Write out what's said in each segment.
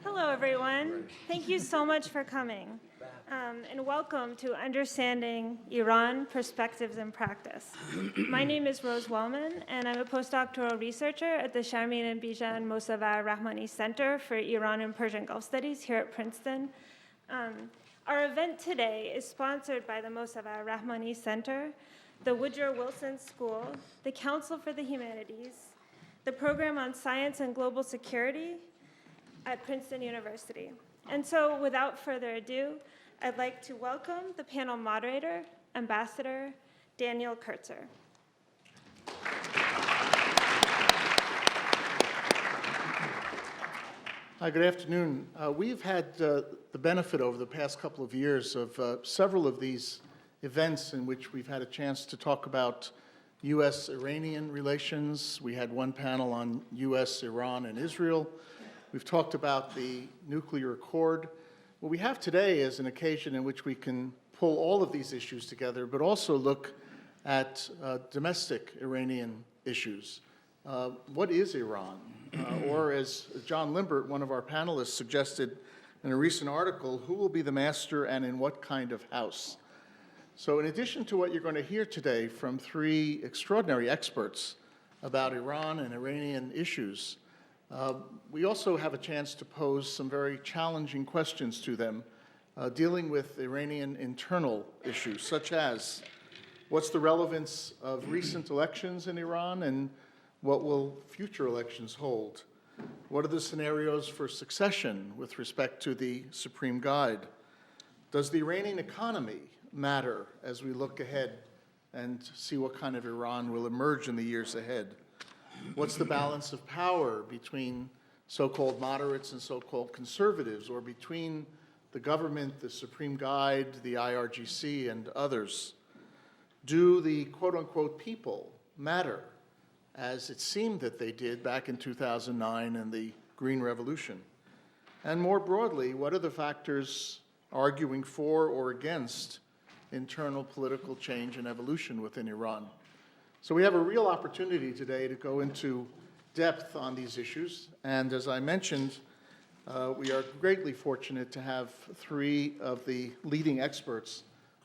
Hello, everyone. Thank you so much for coming. And welcome to Understanding Iran, Perspectives and Practice. My name is Rose Wellman, and I'm a postdoctoral researcher at the Sharmin and Bijan Mossavar Rahmani Center for Iran and Persian Gulf Studies here at Princeton. Our event today is sponsored by the Mossavar Rahmani Center, the Woodrow Wilson School, the Council for the Humanities, the Program on Science and Global Security at Princeton University. And so, without further ado, I'd like to welcome the panel moderator, Ambassador Daniel Kurtzer. Hi, good afternoon. We've had the benefit over the past couple of years of several of these events in which we've had a chance to talk about U.S.-Iranian relations. We had one panel on U.S., Iran, and Israel. We've talked about the nuclear accord. What we have today is an occasion in which we can pull all of these issues together, but also look at domestic Iranian issues. What is Iran? Or as John Limbert, one of our panelists, suggested in a recent article, who will be the master and in what kind of house? So in addition to what you're going to hear today from three extraordinary experts about Iran and Iranian issues, we also have a chance to pose some very challenging questions to them, dealing with Iranian internal issues, such as what's the relevance of recent elections in Iran and what will future elections hold? What are the scenarios for succession with respect to the Supreme Guide? Does the Iranian economy matter as we look ahead and see what kind of Iran will emerge in the years ahead? What's the balance of power between so-called moderates and so-called conservatives, or between the government, the Supreme Guide, the IRGC, and others? Do the quote-unquote people matter, as it seemed that they did back in 2009 and the Green Revolution? And more broadly, what are the factors arguing for or against internal political change and evolution within Iran? So we have a real opportunity today to go into depth on these issues. And as I mentioned, we are greatly fortunate to have three of the leading experts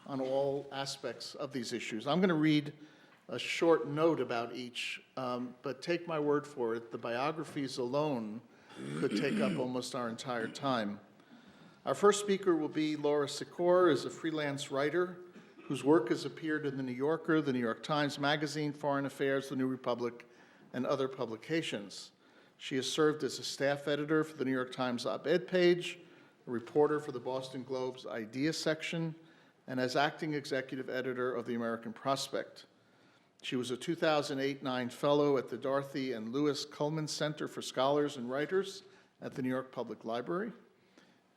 on all aspects of these issues. I'm going to read a short note about each, but take my word for it, the biographies alone could take up almost our entire time. Our first speaker will be Laura Sikor, is a freelance writer whose work has appeared in The New Yorker, The New York Times Magazine, Foreign Affairs, The New Republic, and other publications. She has served as a staff editor for the New York Times op-ed page, a reporter for the Boston Globe's Idea section, and as acting executive editor of the American Prospect. She was a 2008-9 fellow at the Dorothy and Lewis Cullman Center for Scholars and Writers at the New York Public Library.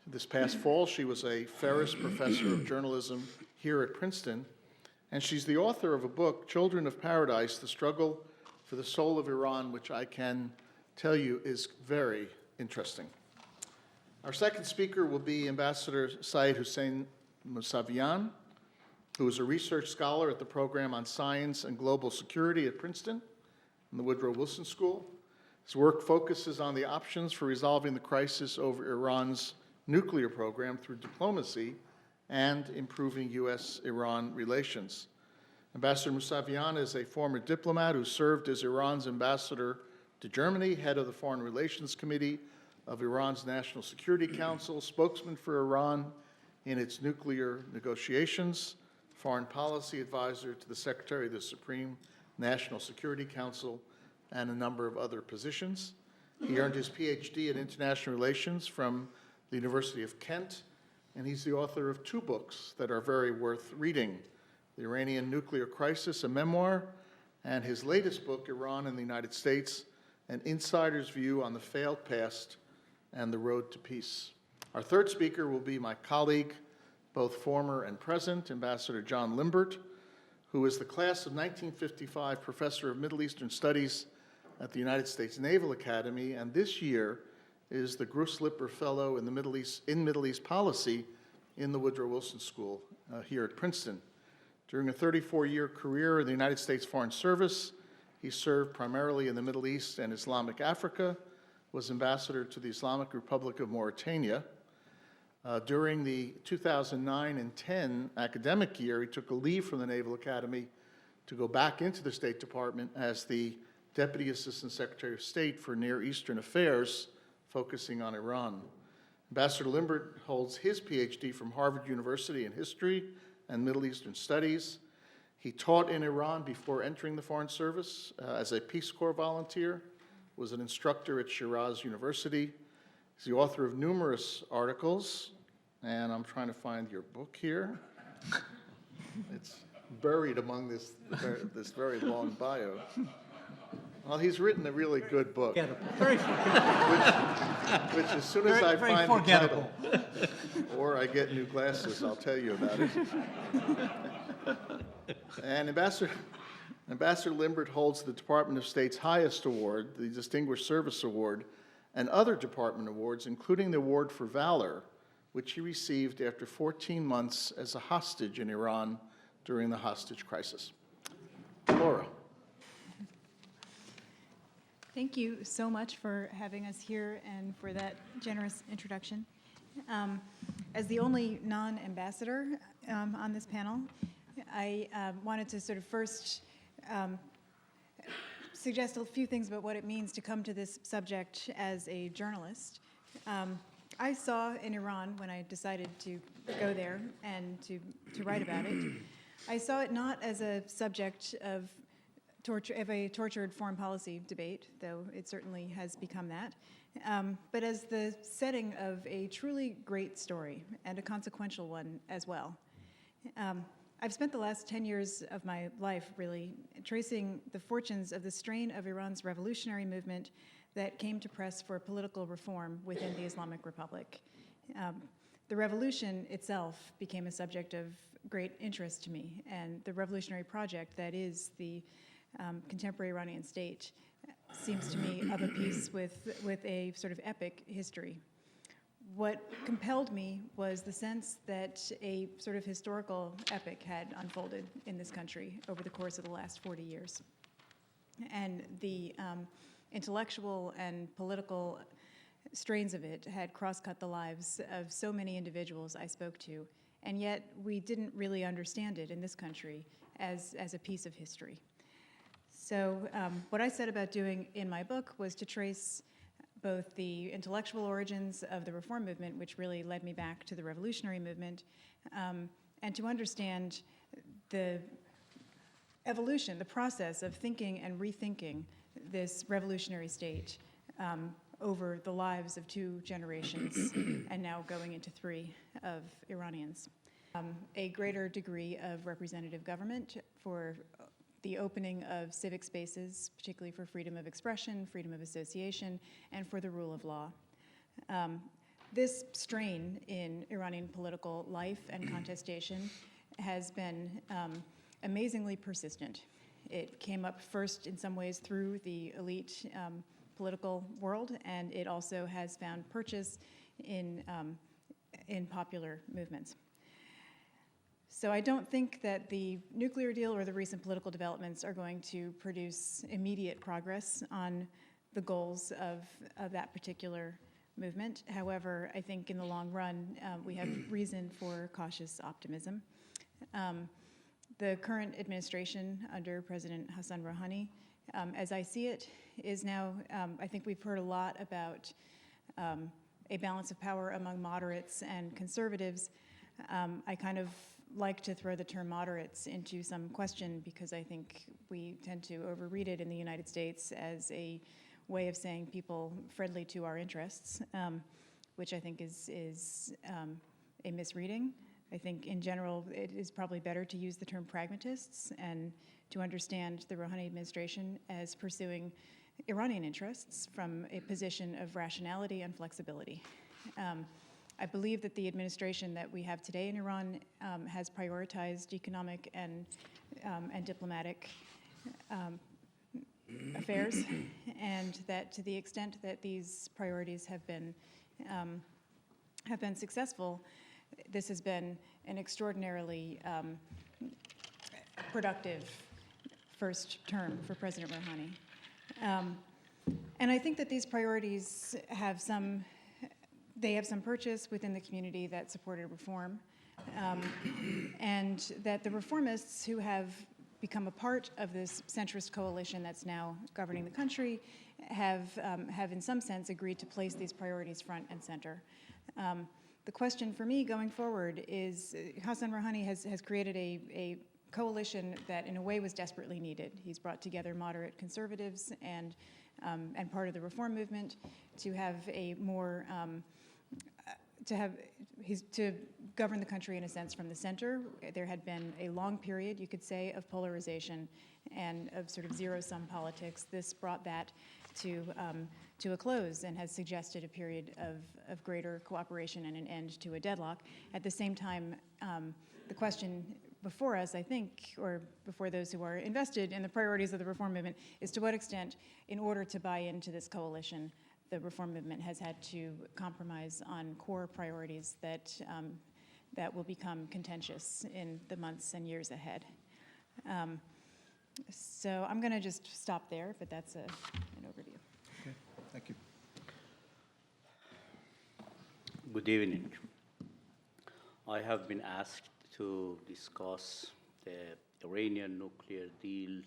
This past fall, she was a Ferris Professor of Journalism here at Princeton, and she's the author of a book, Children of Paradise, The Struggle for the Soul of Iran, which I can tell you is very interesting. Our second speaker will be Ambassador Syed Hossein Mousavian, who is a research scholar at the Program on Science and Global Security at Princeton and the Woodrow Wilson School. His work focuses on the options for resolving the crisis over Iran's nuclear program through diplomacy and improving U.S.-Iran relations. Ambassador Mousavian is a former diplomat who served as Iran's ambassador to Germany, head of the Foreign Relations Committee of Iran's National Security Council, spokesman for Iran in its nuclear negotiations, foreign policy advisor to the Secretary of the Supreme National Security Council, and a number of other positions. He earned his PhD in international relations from the University of Kent, and he's the author of two books that are very worth reading: The Iranian Nuclear Crisis, a memoir, and his latest book, Iran and the United States, An Insider's View on the Failed Past and the Road to Peace. Our third speaker will be my colleague, both former and present, Ambassador John Limbert, who is the class of 1955 Professor of Middle Eastern Studies at the United States Naval Academy, and this year is the Gruss-Lipper Fellow in Middle East Policy in the Woodrow Wilson School here at Princeton. During a 34-year career in the United States Foreign Service, he served primarily in the Middle East and Islamic Africa, was ambassador to the Islamic Republic of Mauritania. During the 2009 and 10 academic year, he took a leave from the Naval Academy to go back into the State Department as the Deputy Assistant Secretary of State for Near Eastern Affairs, focusing on Iran. Ambassador Limbert holds his PhD from Harvard University in History and Middle Eastern Studies. He taught in Iran before entering the Foreign Service as a Peace Corps volunteer, was an instructor at Shiraz University. He's the author of numerous articles, and I'm trying to find your book here. It's buried among this very long bio. Well, he's written a really good book. Very which as soon as I very find the forgettable. title, or I get new glasses, I'll tell you about it. And Ambassador Limbert holds the Department of State's highest award, the Distinguished Service Award, and other department awards, including the Award for Valor, which he received after 14 months as a hostage in Iran during the hostage crisis. Laura. Thank you so much for having us here and for that generous introduction. As the only non-ambassador on this panel, I wanted to sort of first suggest a few things about what it means to come to this subject as a journalist. I saw in Iran, when I decided to go there and to write about it, I saw it not as a subject of a tortured foreign policy debate, though it certainly has become that, but as the setting of a truly great story and a consequential one as well. I've spent the last 10 years of my life really tracing the fortunes of the strain of Iran's revolutionary movement that came to press for political reform within the Islamic Republic. The revolution itself became a subject of great interest to me, and the revolutionary project that is the contemporary Iranian state seems to me of a piece with a sort of epic history. What compelled me was the sense that a sort of historical epic had unfolded in this country over the course of the last 40 years. And the intellectual and political strains of it had cross-cut the lives of so many individuals I spoke to, and yet we didn't really understand it in this country as a piece of history. So what I set about doing in my book was to trace both the intellectual origins of the reform movement, which really led me back to the revolutionary movement, and to understand the evolution, the process of thinking and rethinking this revolutionary state over the lives of 2 generations, and now going into 3 of Iranians. A greater degree of representative government for the opening of civic spaces, particularly for freedom of expression, freedom of association, and for the rule of law. This strain in Iranian political life and contestation has been amazingly persistent. It came up first in some ways through the elite political world, and it also has found purchase in popular movements. So I don't think that the nuclear deal or the recent political developments are going to produce immediate progress on the goals of that particular movement. However, I think in the long run, we have reason for cautious optimism. The current administration under President Hassan Rouhani, as I see it, is now, I think we've heard a lot about a balance of power among moderates and conservatives. I kind of like to throw the term moderates into some question because I think we tend to overread it in the United States as a way of saying people friendly to our interests, which I think is a misreading. I think in general it is probably better to use the term pragmatists and to understand the Rouhani administration as pursuing Iranian interests from a position of rationality and flexibility. I believe that the administration that we have today in Iran has prioritized economic and diplomatic affairs, and that to the extent that these priorities have been successful, this has been an extraordinarily productive first term for President Rouhani. And I think that these priorities have some purchase within the community that supported reform, and that the reformists who have become a part of this centrist coalition that's now governing the country have in some sense agreed to place these priorities front and center. The question for me going forward is Hassan Rouhani has created a coalition that in a way was desperately needed. He's brought together moderate conservatives and part of the reform movement to have a more to govern the country in a sense from the center. There had been a long period, you could say, of polarization and of sort of zero-sum politics. This brought that to a close and has suggested a period of greater cooperation and an end to a deadlock. At the same time, the question before us, I think, or before those who are invested in the priorities of the reform movement, is to what extent, in order to buy into this coalition, the reform movement has had to compromise on core priorities that will become contentious in the months and years ahead. So I'm going to just stop there, but that's an overview. Okay, thank you. Good evening. I have been asked to discuss the Iranian nuclear deal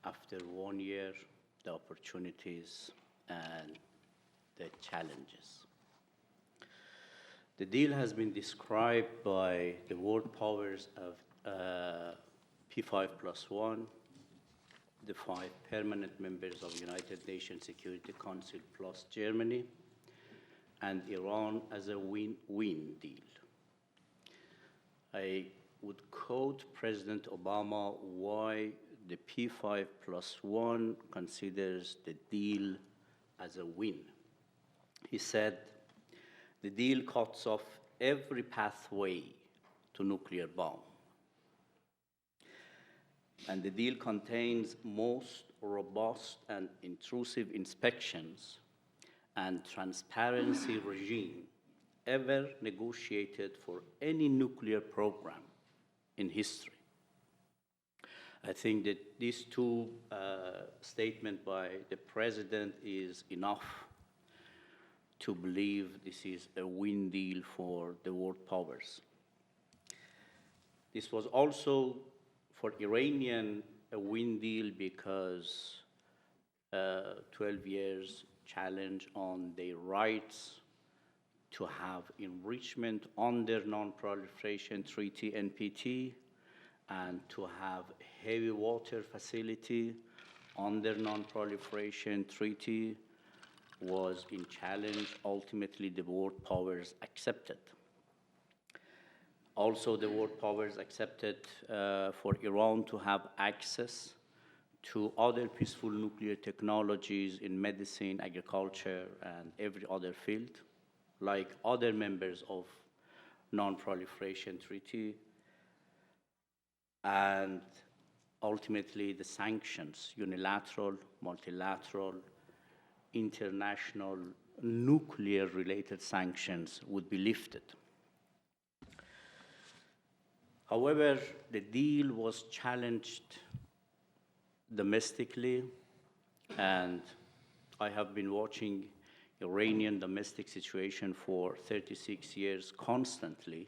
after 1 year, the opportunities and the challenges. The deal has been described by the world powers of P5+1, the 5 permanent members of United Nations Security Council plus Germany, and Iran as a win-win deal. I would quote President Obama why the P5+1 considers the deal as a win. He said, the deal cuts off every pathway to nuclear bomb. And the deal contains most robust and intrusive inspections and transparency regime ever negotiated for any nuclear program in history. I think that these two statements by the president is enough to believe this is a win deal for the world powers. This was also for Iranian a win deal because 12 years challenge on their rights to have enrichment under Non-Proliferation Treaty, NPT, and to have heavy water facility under Non-Proliferation Treaty was in challenge. Ultimately, the world powers accepted. Also, the world powers accepted for Iran to have access to other peaceful nuclear technologies in medicine, agriculture, and every other field, like other members of Non-Proliferation Treaty, and ultimately the sanctions, unilateral, multilateral, international, nuclear-related sanctions would be lifted. However, the deal was challenged domestically, and I have been watching Iranian domestic situation for 36 years constantly,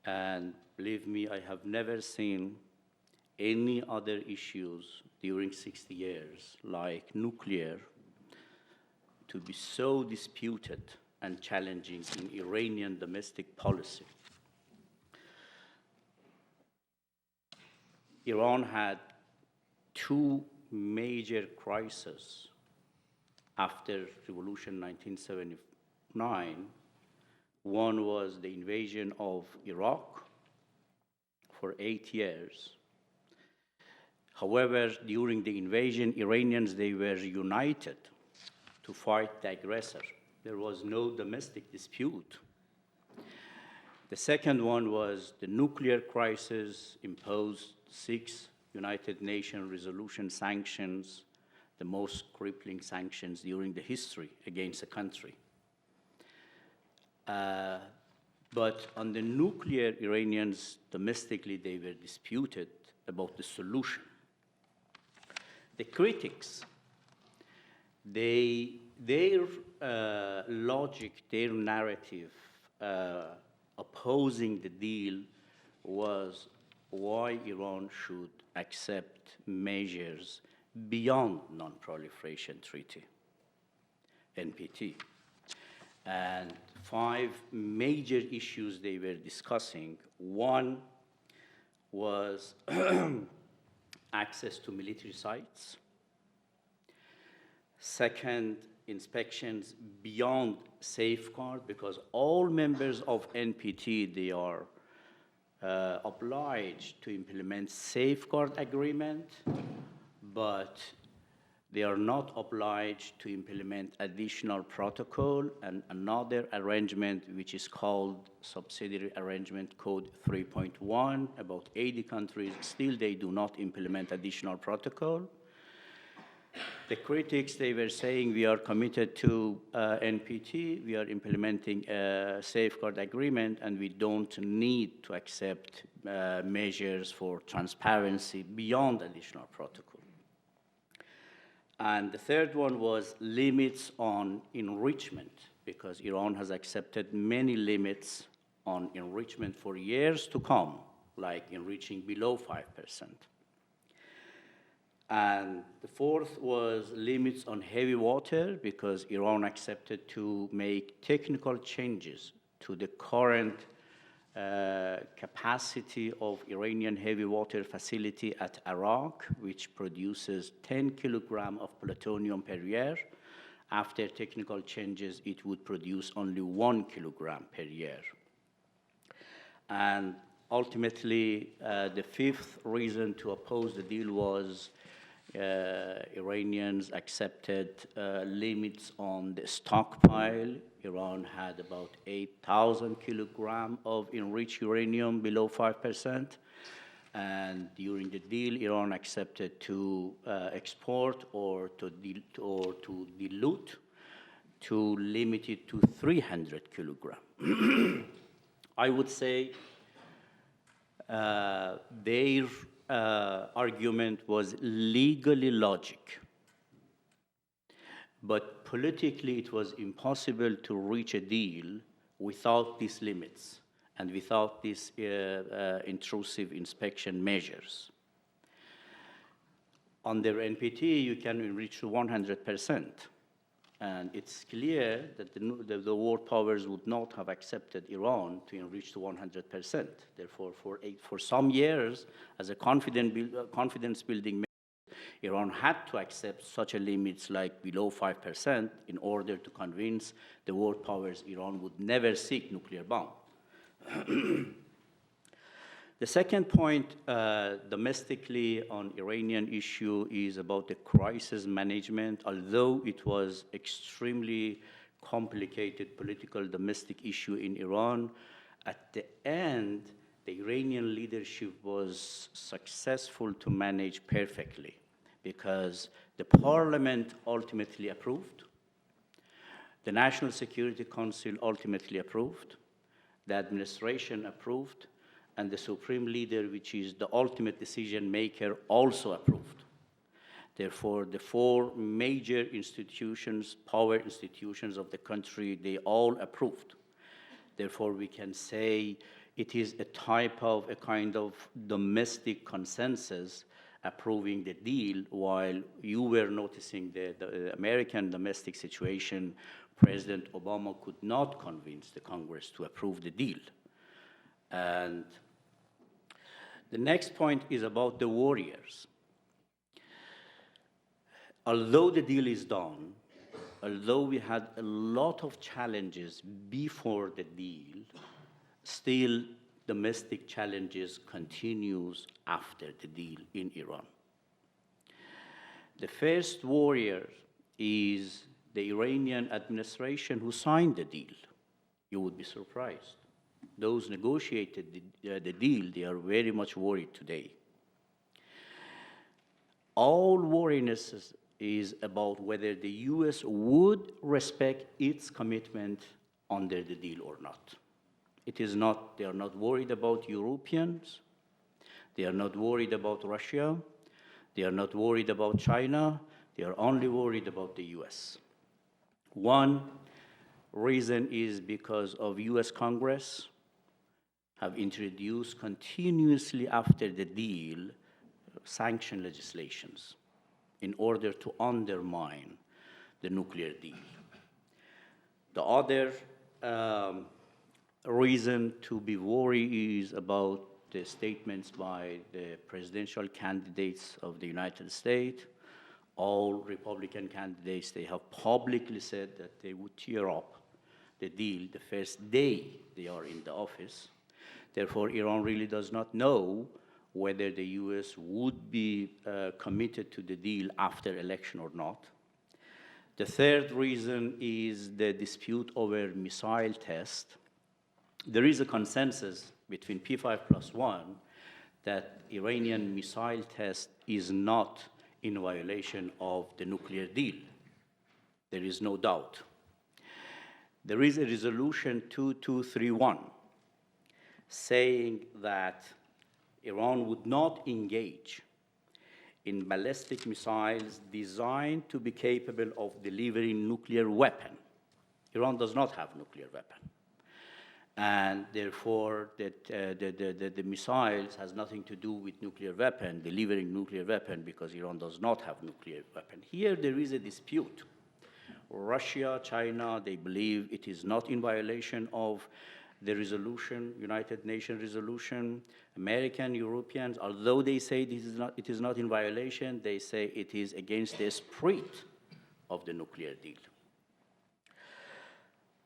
and believe me, I have never seen any other issues during 60 years like nuclear to be so disputed and challenging in Iranian domestic policy. Iran had two major crises after Revolution 1979. One was the invasion of Iraq for 8 years. However, during the invasion, Iranians, they were united to fight the aggressor. There was no domestic dispute. The second one was the nuclear crisis, imposed 6 United Nations resolution sanctions, the most crippling sanctions during the history against a country. But on the nuclear, Iranians domestically, they were disputed about the solution. The critics their logic, their narrative opposing the deal was why Iran should accept measures beyond Non-Proliferation Treaty, NPT. And 5 major issues they were discussing. One was access to military sites. Second, inspections beyond safeguard, because all members of NPT, they are obliged to implement safeguard agreement, but they are not obliged to implement additional protocol and another arrangement which is called Subsidiary Arrangement Code 3.1. About 80 countries, still they do not implement additional protocol. The critics, they were saying we are committed to NPT, we are implementing a safeguard agreement, and we don't need to accept measures for transparency beyond additional protocol. And the third one was limits on enrichment, because Iran has accepted many limits on enrichment for years to come, like enriching below 5%. And the fourth was limits on heavy water, because Iran accepted to make technical changes to the current capacity of Iranian heavy water facility at Arak, which produces 10 kilograms of plutonium per year. After technical changes, it would produce only 1 kilogram per year. And ultimately, the fifth reason to oppose the deal was Iranians accepted limits on the stockpile. Iran had about 8,000 kilograms of enriched uranium below 5%. And during the deal, Iran accepted to export or to dilute, to limit it to 300 kilograms. I would say their argument was legally logic, but politically it was impossible to reach a deal without these limits and without these intrusive inspection measures. Under NPT, you can enrich to 100%. And it's clear that the world powers would not have accepted Iran to enrich to 100%. Therefore, for some years, as a confidence-building measure, Iran had to accept such a limits like below 5% in order to convince the world powers Iran would never seek nuclear bomb. The second point domestically on Iranian issue is about the crisis management. Although it was extremely complicated political domestic issue in Iran, at the end, the Iranian leadership was successful to manage perfectly, because the parliament ultimately approved, the National Security Council ultimately approved, the administration approved, and the supreme leader, which is the ultimate decision maker, also approved. Therefore, the 4 major institutions, power institutions of the country, they all approved. Therefore, we can say it is a kind of domestic consensus approving the deal. While you were noticing the American domestic situation, President Obama could not convince the Congress to approve the deal. And the next point is about the warriors. Although the deal is done, although we had a lot of challenges before the deal, still domestic challenges continues after the deal in Iran. The first warrior is the Iranian administration who signed the deal. You would be surprised. Those negotiated the deal, they are very much worried today. All worriness is about whether the US would respect its commitment under the deal or not. It is not, they are not worried about Europeans, they are not worried about Russia, they are not worried about China, They are only worried about the US. One reason is because of US Congress have introduced continuously after the deal sanction legislations in order to undermine the nuclear deal. The other reason to be worried is about the statements by the presidential candidates of the United States. All Republican candidates, they have publicly said that they would tear up the deal the first day they are in the office. Therefore, Iran really does not know whether the US would be committed to the deal after election or not. The third reason is the dispute over missile test. There is a consensus between P5+1 that Iranian missile test is not in violation of the nuclear deal. There is no doubt. There is a resolution 2231 saying that Iran would not engage in ballistic missiles designed to be capable of delivering nuclear weapon. Iran does not have nuclear weapon. And therefore, the missiles has nothing to do with nuclear weapon, delivering nuclear weapon, because Iran does not have nuclear weapon. Here, there is a dispute. Russia, China, they believe it is not in violation of the resolution, United Nations resolution. American, Europeans, although they say it is not in violation, they say it is against the spirit of the nuclear deal.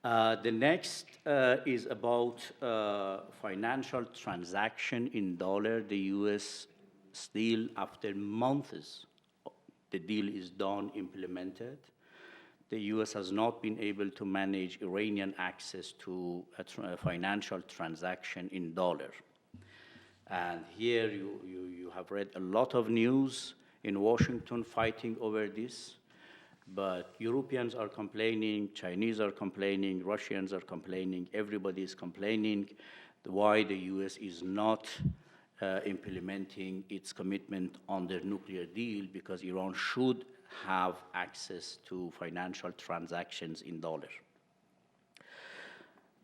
The next is about financial transaction in dollar. The US still, after months, the deal is done, implemented. The US has not been able to manage Iranian access to a financial transaction in dollar. And here you have read a lot of news in Washington fighting over this. But Europeans are complaining, Chinese are complaining, Russians are complaining, everybody is complaining why the US is not implementing its commitment on the nuclear deal, because Iran should have access to financial transactions in dollar.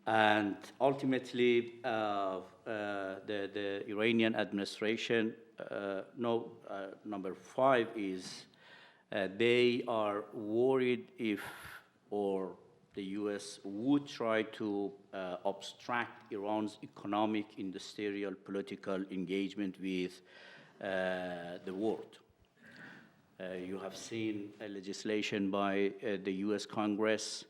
And ultimately, the Iranian administration, number 5 is they are worried if, or the US would try to obstruct Iran's economic, industrial, political engagement with the world. You have seen a legislation by the US Congress,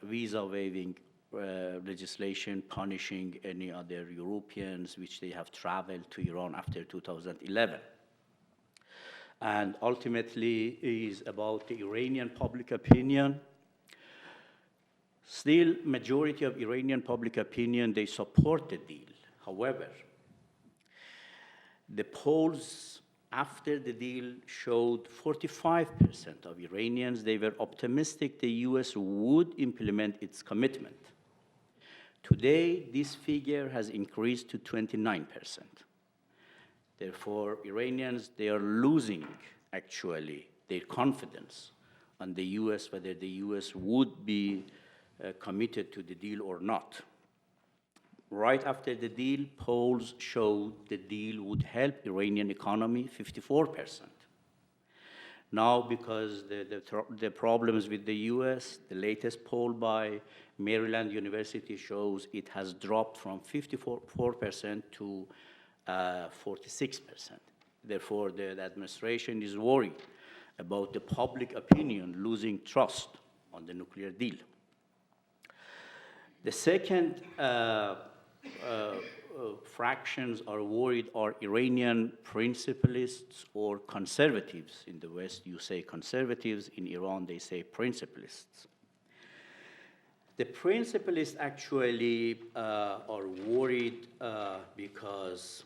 visa waiving legislation punishing any other Europeans which they have traveled to Iran after 2011. And ultimately is about the Iranian public opinion. Still, majority of Iranian public opinion, they support the deal. However, the polls after the deal showed 45% of Iranians, they were optimistic the US would implement its commitment. Today, this figure has increased to 29%. Therefore, Iranians, they are losing, actually, their confidence on the US, whether the US would be committed to the deal or not. Right after the deal, polls showed the deal would help Iranian economy 54%. Now, because the problems with the US, the latest poll by Maryland University shows it has dropped from 54% to 46%. Therefore, the administration is worried about the public opinion losing trust on the nuclear deal. The second fractions are worried are Iranian principalists or conservatives. In the West, you say conservatives. In Iran, they say principalists. The principalists actually are worried because,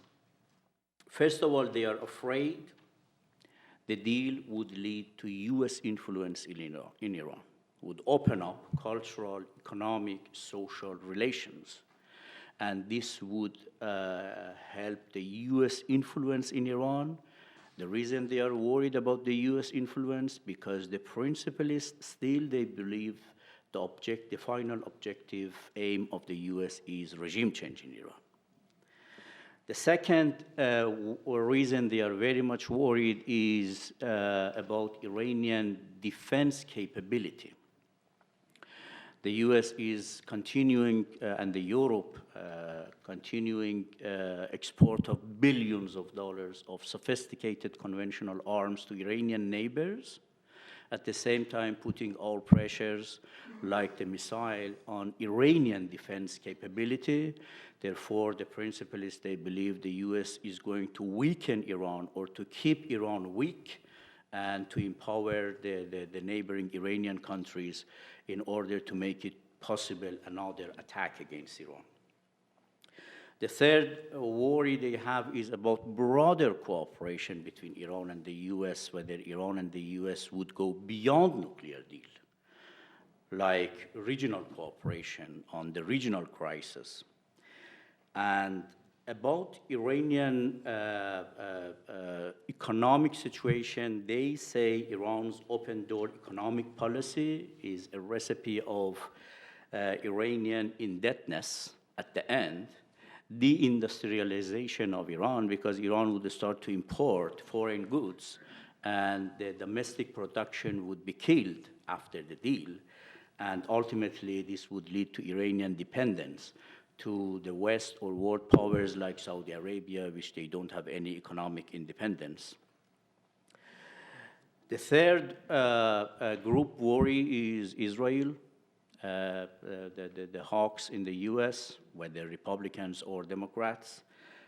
first of all, they are afraid the deal would lead to US influence in Iran, would open up cultural, economic, social relations. And this would help the US influence in Iran. The reason they are worried about the US influence, because the principalists still, they believe the final objective aim of the US is regime change in Iran. The second reason they are very much worried is about Iranian defense capability. The US is continuing, and the Europe continuing export of billions of dollars of sophisticated conventional arms to Iranian neighbors, at the same time putting all pressures like the missile on Iranian defense capability. Therefore, the principalists, they believe the US is going to weaken Iran or to keep Iran weak and to empower the neighboring Iranian countries in order to make it possible another attack against Iran. The third worry they have is about broader cooperation between Iran and the US, whether Iran and the US would go beyond nuclear deal, like regional cooperation on the regional crisis. And about Iranian economic situation, they say Iran's open door economic policy is a recipe of Iranian indebtedness at the end, deindustrialization of Iran, because Iran would start to import foreign goods and the domestic production would be killed after the deal. And ultimately, this would lead to Iranian dependence to the West or world powers like Saudi Arabia, which they don't have any economic independence. The third group worry is Israel, the hawks in the US, whether Republicans or Democrats,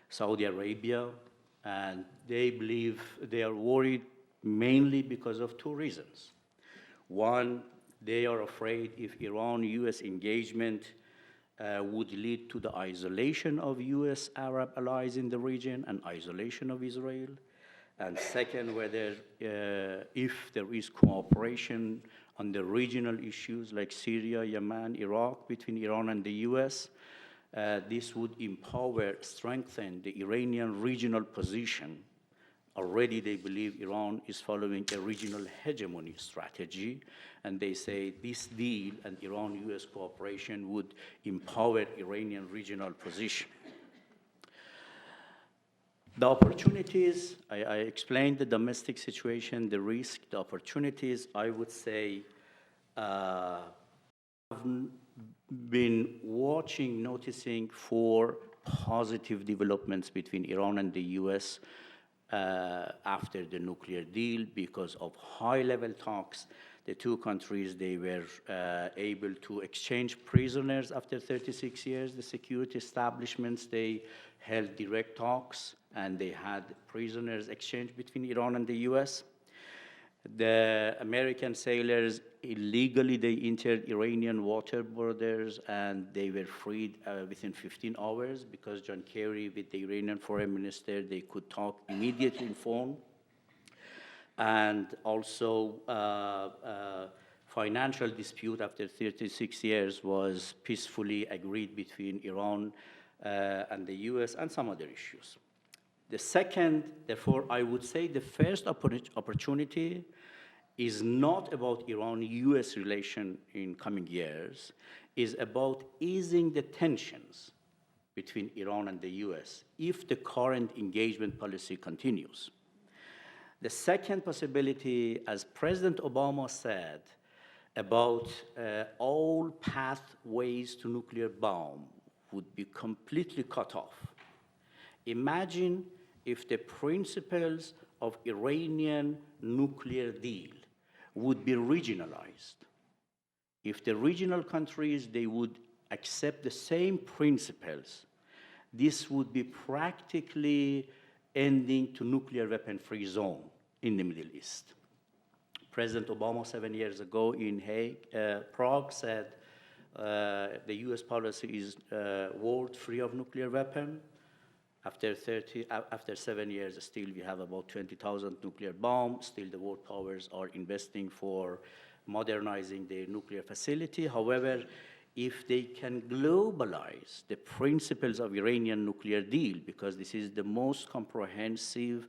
Saudi Arabia, and they believe they are worried mainly because of two reasons. One, they are afraid if Iran-US engagement would lead to the isolation of US Arab allies in the region and isolation of Israel. And second, whether if there is cooperation on the regional issues like Syria, Yemen, Iraq between Iran and the US, this would strengthen the Iranian regional position. Already they believe Iran is following a regional hegemony strategy, and they say this deal and Iran-US cooperation would empower Iranian regional position. The opportunities, I explained the domestic situation, the risk, the opportunities, I would say, I've been noticing for positive developments between Iran and the US after the nuclear deal because of high-level talks. The two countries, they were able to exchange prisoners after 36 years. The security establishments, they held direct talks, and they had prisoners exchanged between Iran and the US. The American sailors, illegally, they entered Iranian water borders, and they were freed within 15 hours because John Kerry, with the Iranian foreign minister, they could talk immediately on phone. And also, financial dispute after 36 years was peacefully agreed between Iran and the US and some other issues. The second, therefore, I would say the first opportunity is not about Iran-US relation in coming years, is about easing the tensions between Iran and the US if the current engagement policy continues. The second possibility, as President Obama said, about all pathways to nuclear bomb would be completely cut off. Imagine if the principles of Iranian nuclear deal would be regionalized. If the regional countries, they would accept the same principles, this would be practically ending to nuclear weapon-free zone in the Middle East. President Obama 7 years ago in Prague said the US policy is world free of nuclear weapon. After 7 years, still we have about 20,000 nuclear bombs. Still the world powers are investing for modernizing their nuclear facility. However, if they can globalize the principles of Iranian nuclear deal, because this is the most comprehensive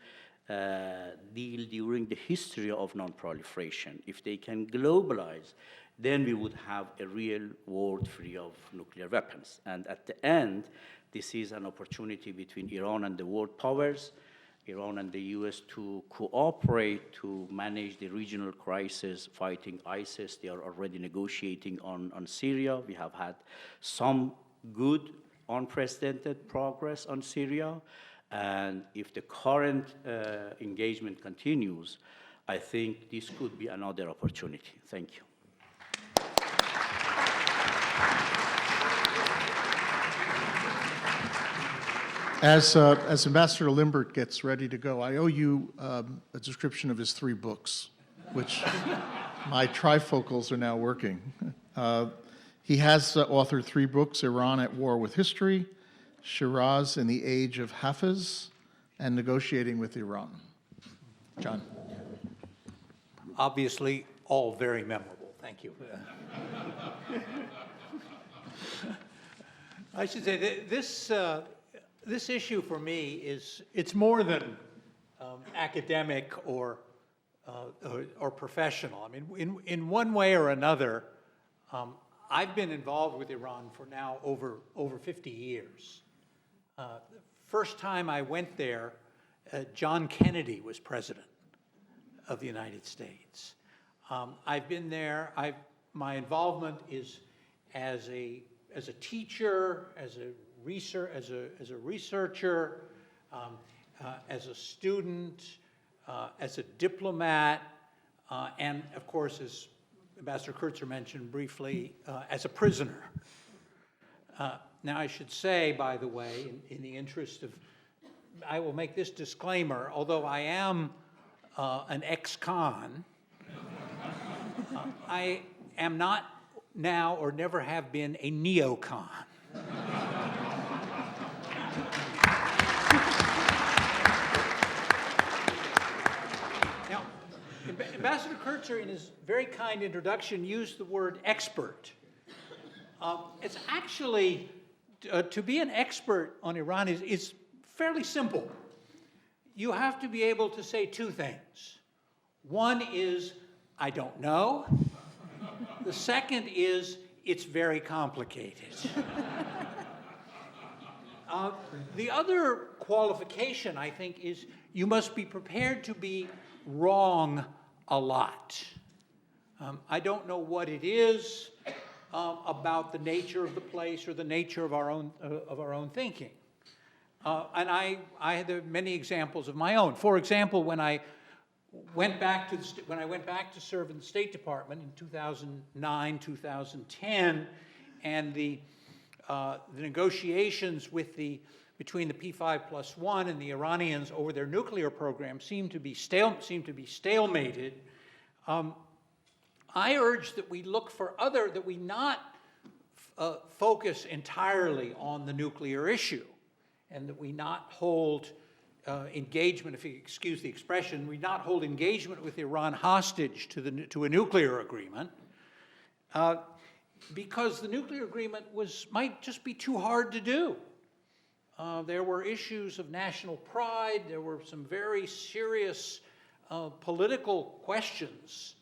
deal during the history of non-proliferation. If they can globalize, then we would have a real world free of nuclear weapons. And at the end, this is an opportunity between Iran and the world powers, Iran and the US to cooperate to manage the regional crisis fighting ISIS. They are already negotiating on Syria. We have had some good, unprecedented progress on Syria. And if the current engagement continues, I think this could be another opportunity. Thank you. As Ambassador Limbert gets ready to go, I owe you a description of his 3 books, which my trifocals are now working. He has authored 3 books, Iran at War with History, Shiraz in the Age of Hafiz, and Negotiating with Iran. John. Obviously, all very memorable. Thank you. I should say that this issue for me it's more than academic or professional. I mean, in one way or another, I've been involved with Iran for now over 50 years. First time I went there, John Kennedy was president of the United States. I've been there. My involvement is as a teacher, as a researcher, as a student, as a diplomat, and of course, as Ambassador Kurtzer mentioned briefly, as a prisoner. Now, I should say, by the way, in the interest of, I will make this disclaimer, although I am an ex-con, I am not now or never have been a neocon. Now, Ambassador Kurtzer, in his very kind introduction, used the word expert. It's actually, to be an expert on Iran is fairly simple. You have to be able to say 2 things. One is, I don't know. The second is, it's very complicated. The other qualification, I think, is you must be prepared to be wrong a lot. I don't know what it is about the nature of the place or the nature of our own thinking. And I had many examples of my own. For example, when I went back to serve in the State Department in 2009, 2010, and the negotiations between the P5+1 and the Iranians over their nuclear program seemed to be stalemated. I urged that we look for that we not focus entirely on the nuclear issue, and that we not hold engagement, if you excuse the expression, we not hold engagement with Iran hostage to a nuclear agreement, because the nuclear agreement might just be too hard to do. There were issues of national pride. There were some very serious political questions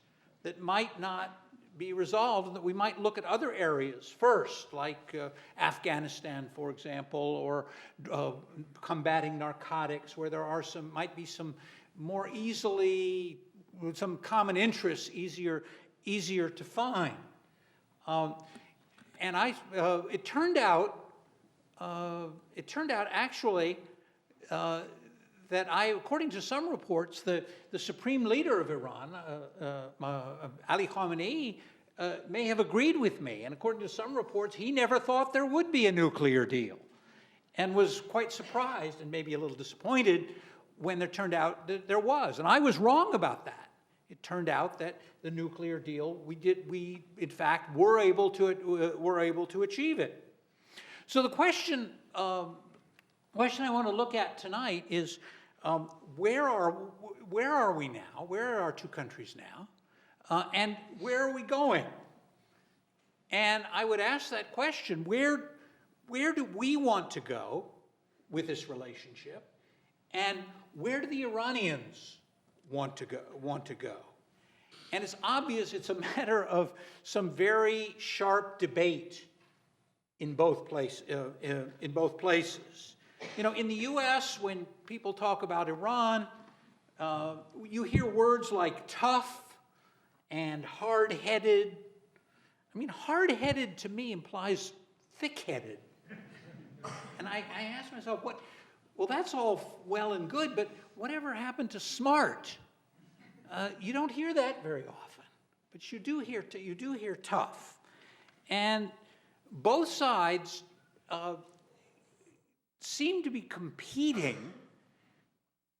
that might not be resolved, and that we might look at other areas first, like Afghanistan, for example, or combating narcotics, where there might be some more easily, some common interests easier to find. And it turned out actually that according to some reports, the supreme leader of Iran, Ali Khamenei, may have agreed with me. And according to some reports, he never thought there would be a nuclear deal, and was quite surprised and maybe a little disappointed when it turned out that there was. And I was wrong about that. It turned out that the nuclear deal, we in fact were able to achieve it. So the question I want to look at tonight is, where are we now? Where are our 2 countries now? And where are we going? And I would ask that question: where do we want to go with this relationship? And where do the Iranians want to go? And it's obvious it's a matter of some very sharp debate in both places. You know, in the U.S., when people talk about Iran, you hear words like tough and hard-headed. I mean, hard-headed to me implies thick-headed. And I ask myself, well, that's all well and good, but whatever happened to smart? You don't hear that very often, but you do hear tough. And both sides seem to be competing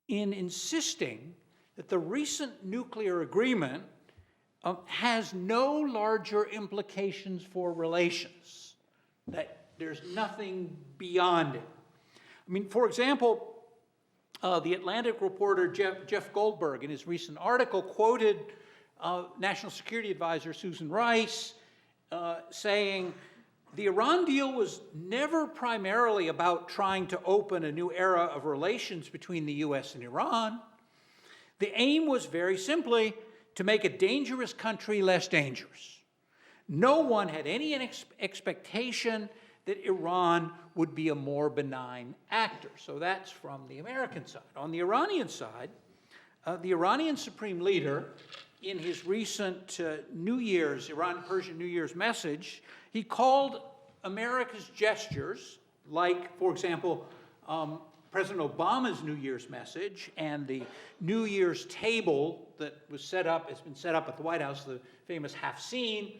in insisting that the recent nuclear agreement has no larger implications for relations, that there's nothing beyond it. I mean, for example, the Atlantic reporter Jeff Goldberg, in his recent article, quoted National Security Advisor Susan Rice saying, "The Iran deal was never primarily about trying to open a new era of relations between the U.S. and Iran. The aim was very simply to make a dangerous country less dangerous. No one had any expectation that Iran would be a more benign actor." So that's from the American side. On the Iranian side, the Iranian supreme leader, in his recent Iran-Persian New Year's message, he called America's gestures, like, for example, President Obama's New Year's message and the New Year's table that has been set up at the White House, the famous half scene,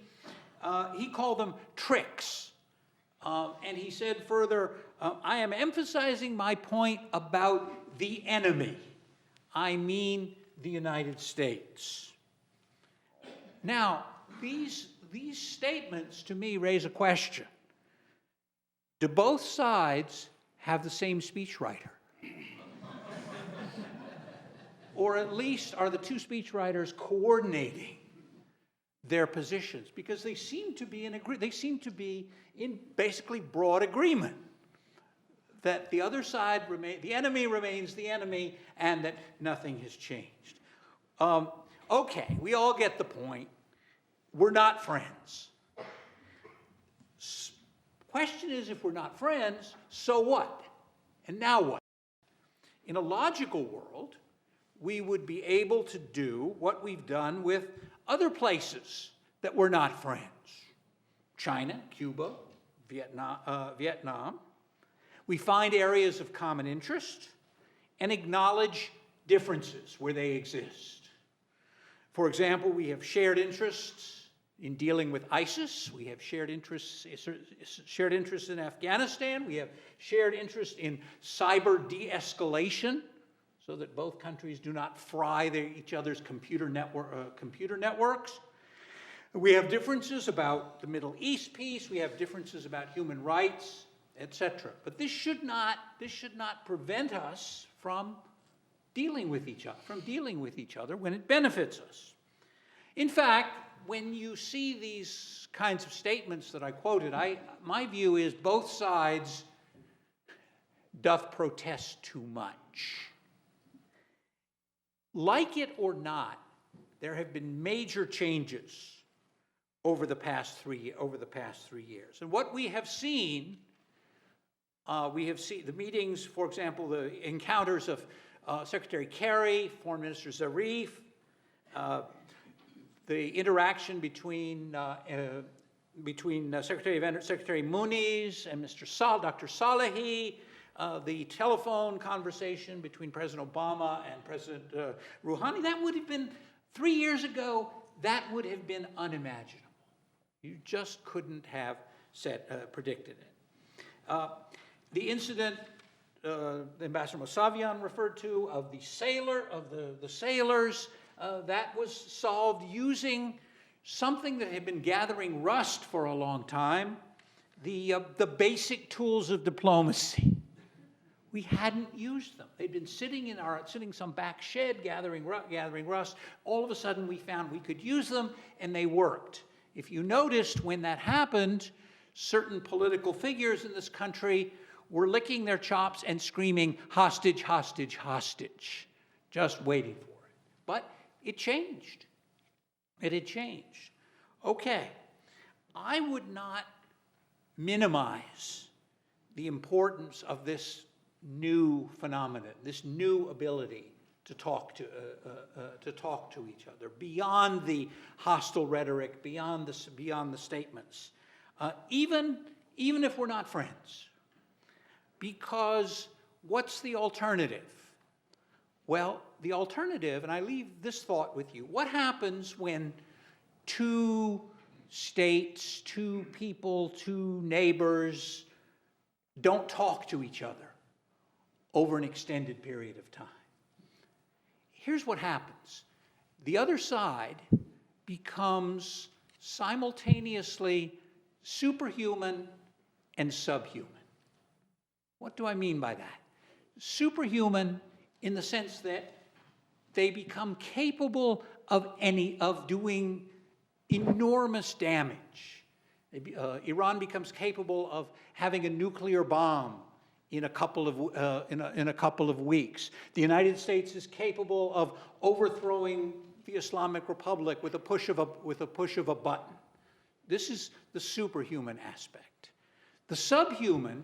he called them tricks. And he said further, "I am emphasizing my point about the enemy. I mean the United States." Now, these statements to me raise a question. Do both sides have the same speechwriter? Or at least are the two speechwriters coordinating their positions? Because they seem to be in basically broad agreement that the other side the enemy remains the enemy, and that nothing has changed. Okay, we all get the point. We're not friends. Question is, if we're not friends, so what? And now what? In a logical world, we would be able to do what we've done with other places that we're not friends. China, Cuba, Vietnam. We find areas of common interest and acknowledge differences where they exist. For example, we have shared interests in dealing with ISIS. We have shared interests in Afghanistan. We have shared interest in cyber de-escalation, so that both countries do not fry each other's computer networks. We have differences about the Middle East peace. We have differences about human rights, etc. But this should not prevent us from dealing with each other when it benefits us. In fact, when you see these kinds of statements that I quoted, my view is both sides doth protest too much. Like it or not, there have been major changes over the past 3 years. And what we have seen the meetings, for example, the encounters of Secretary Kerry, Foreign Minister Zarif, the interaction between Secretary Muniz and Dr. Salehi, the telephone conversation between President Obama and President Rouhani. That would have been 3 years ago. That would have been unimaginable. You just couldn't have predicted it. The incident Ambassador Mousavian referred to of the sailors, that was solved using something that had been gathering rust for a long time, the basic tools of diplomacy. We hadn't used them. They'd been sitting some back shed gathering rust. All of a sudden, we found we could use them, and they worked. If you noticed, when that happened, certain political figures in this country were licking their chops and screaming, hostage, hostage, hostage, just waiting for it. But it changed. It had changed. Okay, I would not minimize the importance of this new phenomenon, this new ability to talk to each other, beyond the hostile rhetoric, beyond the statements, even if we're not friends. Because what's the alternative? Well, the alternative, and I leave this thought with you, what happens when two states, two people, two neighbors don't talk to each other over an extended period of time? Here's what happens. The other side becomes simultaneously superhuman and subhuman. What do I mean by that? Superhuman in the sense that they become capable of doing enormous damage. Iran becomes capable of having a nuclear bomb in a couple of weeks. The United States is capable of overthrowing the Islamic Republic with a push of a button. This is the superhuman aspect. The subhuman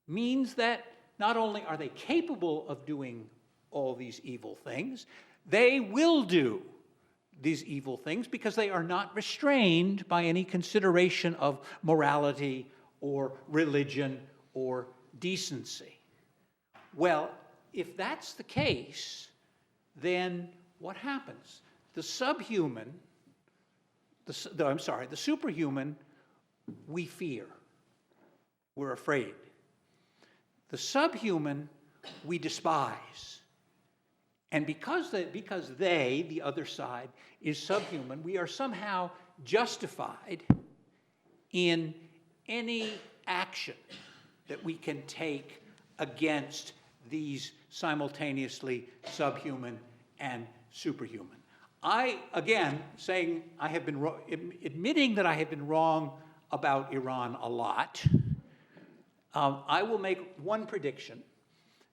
means that not only are they capable of doing all these evil things, they will do these evil things because they are not restrained by any consideration of morality or religion or decency. Well, if that's the case, then what happens? The superhuman, we fear. We're afraid. The subhuman, we despise. And because they, the other side, is subhuman, we are somehow justified in any action that we can take against these simultaneously subhuman and superhuman. Again, admitting that I have been wrong about Iran a lot, I will make one prediction,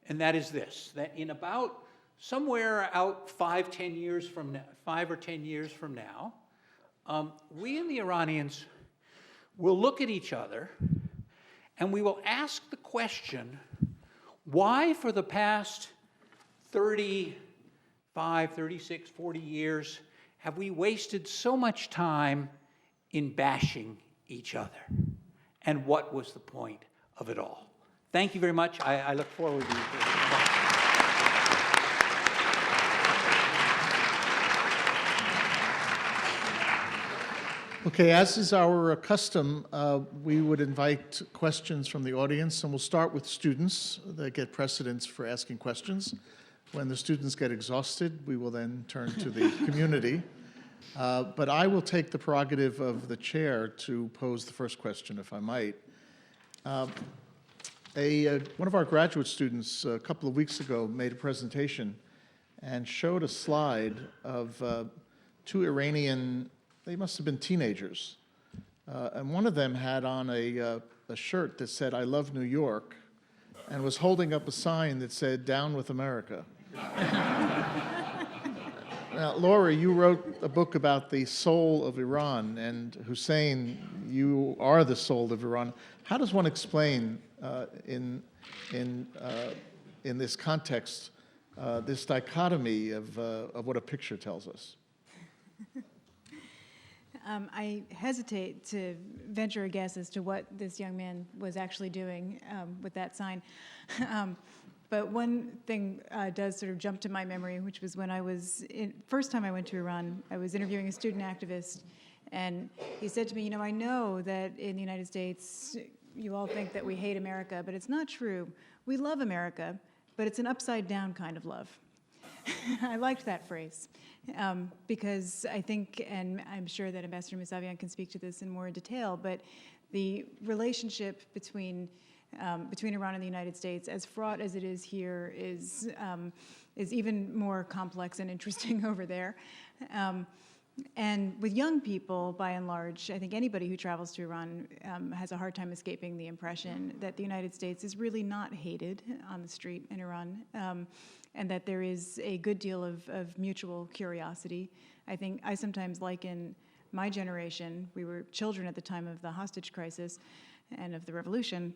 and that is this, that in about somewhere out 5 or 10 years from now, we and the Iranians will look at each other and we will ask the question, why for the past 35, 36, 40 years have we wasted so much time in bashing each other? And what was the point of it all? Thank you very much. I look forward to it. Okay, as is our custom, we would invite questions from the audience, and we'll start with students that get precedence for asking questions. When the students get exhausted, we will then turn to the community. But I will take the prerogative of the chair to pose the first question, if I might. One of our graduate students a couple of weeks ago made a presentation and showed a slide of 2 Iranian, they must have been teenagers, and one of them had on a shirt that said, "I love New York," and was holding up a sign that said, "Down with America." Now, Laura, you wrote a book about the soul of Iran, and Hussein, you are the soul of Iran. How does one explain in this context this dichotomy of what a picture tells us? I hesitate to venture a guess as to what this young man was actually doing with that sign. But one thing does sort of jump to my memory, which was when first time I went to Iran, I was interviewing a student activist, and he said to me, I know that in the United States, you all think that we hate America, but it's not true. We love America, but it's an upside down kind of love. I liked that phrase because I think, and I'm sure that Ambassador Mousavian can speak to this in more detail, but the relationship between Iran and the United States, as fraught as it is here, is even more complex and interesting over there. And with young people, by and large, I think anybody who travels to Iran has a hard time escaping the impression that the United States is really not hated on the street in Iran, and that there is a good deal of mutual curiosity. I think I sometimes liken my generation, we were children at the time of the hostage crisis and of the revolution,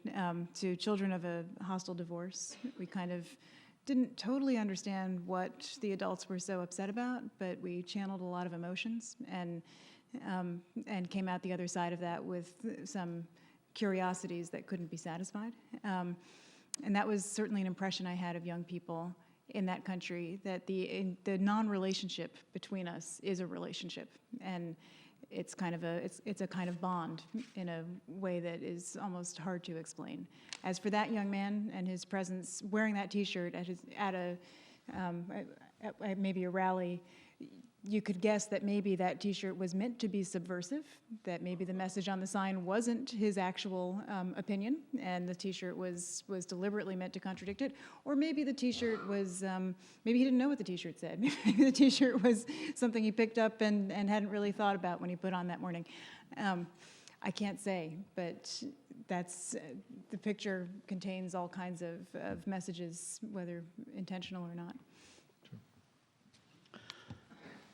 to children of a hostile divorce. We kind of didn't totally understand what the adults were so upset about, but we channeled a lot of emotions and came out the other side of that with some curiosities that couldn't be satisfied. And that was certainly an impression I had of young people in that country, that the non-relationship between us is a relationship, and it's a kind of bond in a way that is almost hard to explain. As for that young man and his presence wearing that T-shirt at maybe a rally, you could guess that maybe that T-shirt was meant to be subversive, that maybe the message on the sign wasn't his actual opinion, and the T-shirt was deliberately meant to contradict it, or maybe the T-shirt was, maybe he didn't know what the T-shirt said. Maybe the T-shirt was something he picked up and hadn't really thought about when he put on that morning. I can't say, but that's, the picture contains all kinds of messages, whether intentional or not.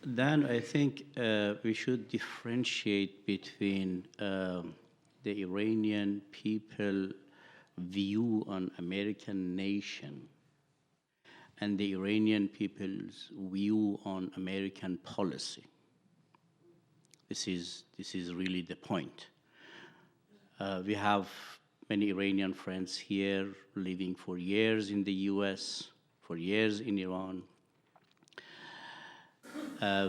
Then I think we should differentiate between the Iranian people view on American nation and the Iranian people's view on American policy. This is really the point. We have many Iranian friends here living for years in the US, for years in Iran.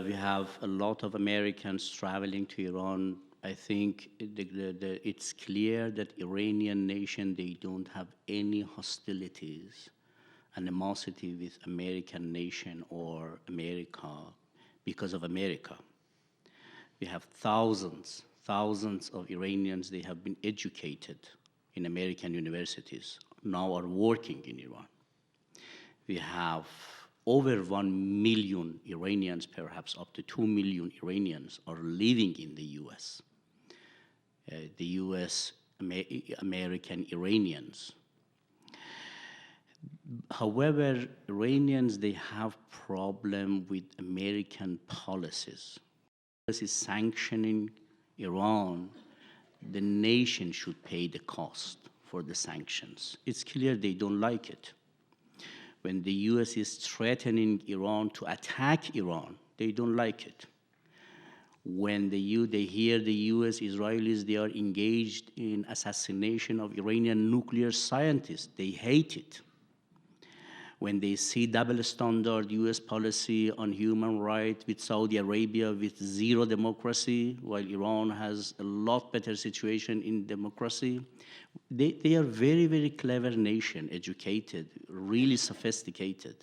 We have a lot of Americans traveling to Iran. I think it's clear that Iranian nation, they don't have any hostilities, animosity with American nation or America because of America. We have thousands of Iranians, they have been educated in American universities, now are working in Iran. We have over 1 million Iranians, perhaps up to 2 million Iranians are living in the US. The US, American Iranians. However, Iranians, they have problem with American policies. US is sanctioning Iran, the nation should pay the cost for the sanctions. It's clear they don't like it. When the US is threatening Iran to attack Iran, they don't like it. When they hear the US, Israelis, they are engaged in assassination of Iranian nuclear scientists, they hate it. When they see double standard US policy on human rights with Saudi Arabia with zero democracy, while Iran has a lot better situation in democracy, they are very, very clever nation, educated, really sophisticated.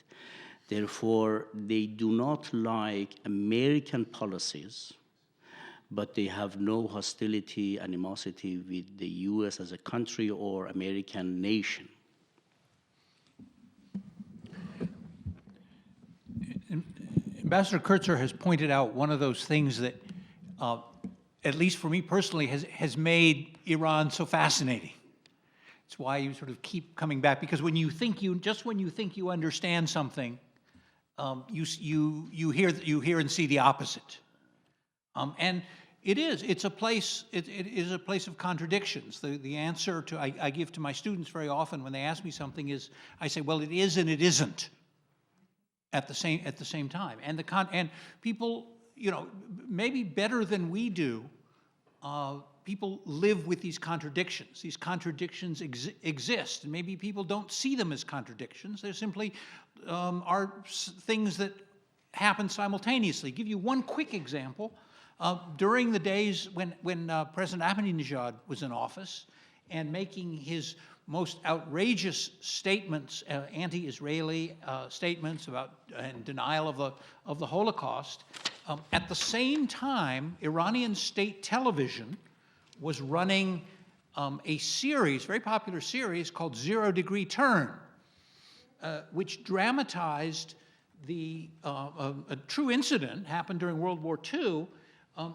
Therefore, they do not like American policies, but they have no hostility, animosity with the US as a country or American nation. Ambassador Kurtzer has pointed out one of those things that, at least for me personally, has made Iran so fascinating. It's why you sort of keep coming back, because when you think you understand something, you hear and see the opposite. And it's a place of contradictions. The answer I give to my students very often when they ask me something is, I say, well, it is and it isn't. At the same time, and people, maybe better than we do, people live with these contradictions. These contradictions exist, and maybe people don't see them as contradictions. They're simply are things that happen simultaneously. Give you one quick example. During the days when President Ahmadinejad was in office and making his most outrageous statements, anti-Israeli statements about and denial of the Holocaust. At the same time, Iranian state television was running a series, very popular series, called 0 Degree Turn, which dramatized a true incident happened during World War II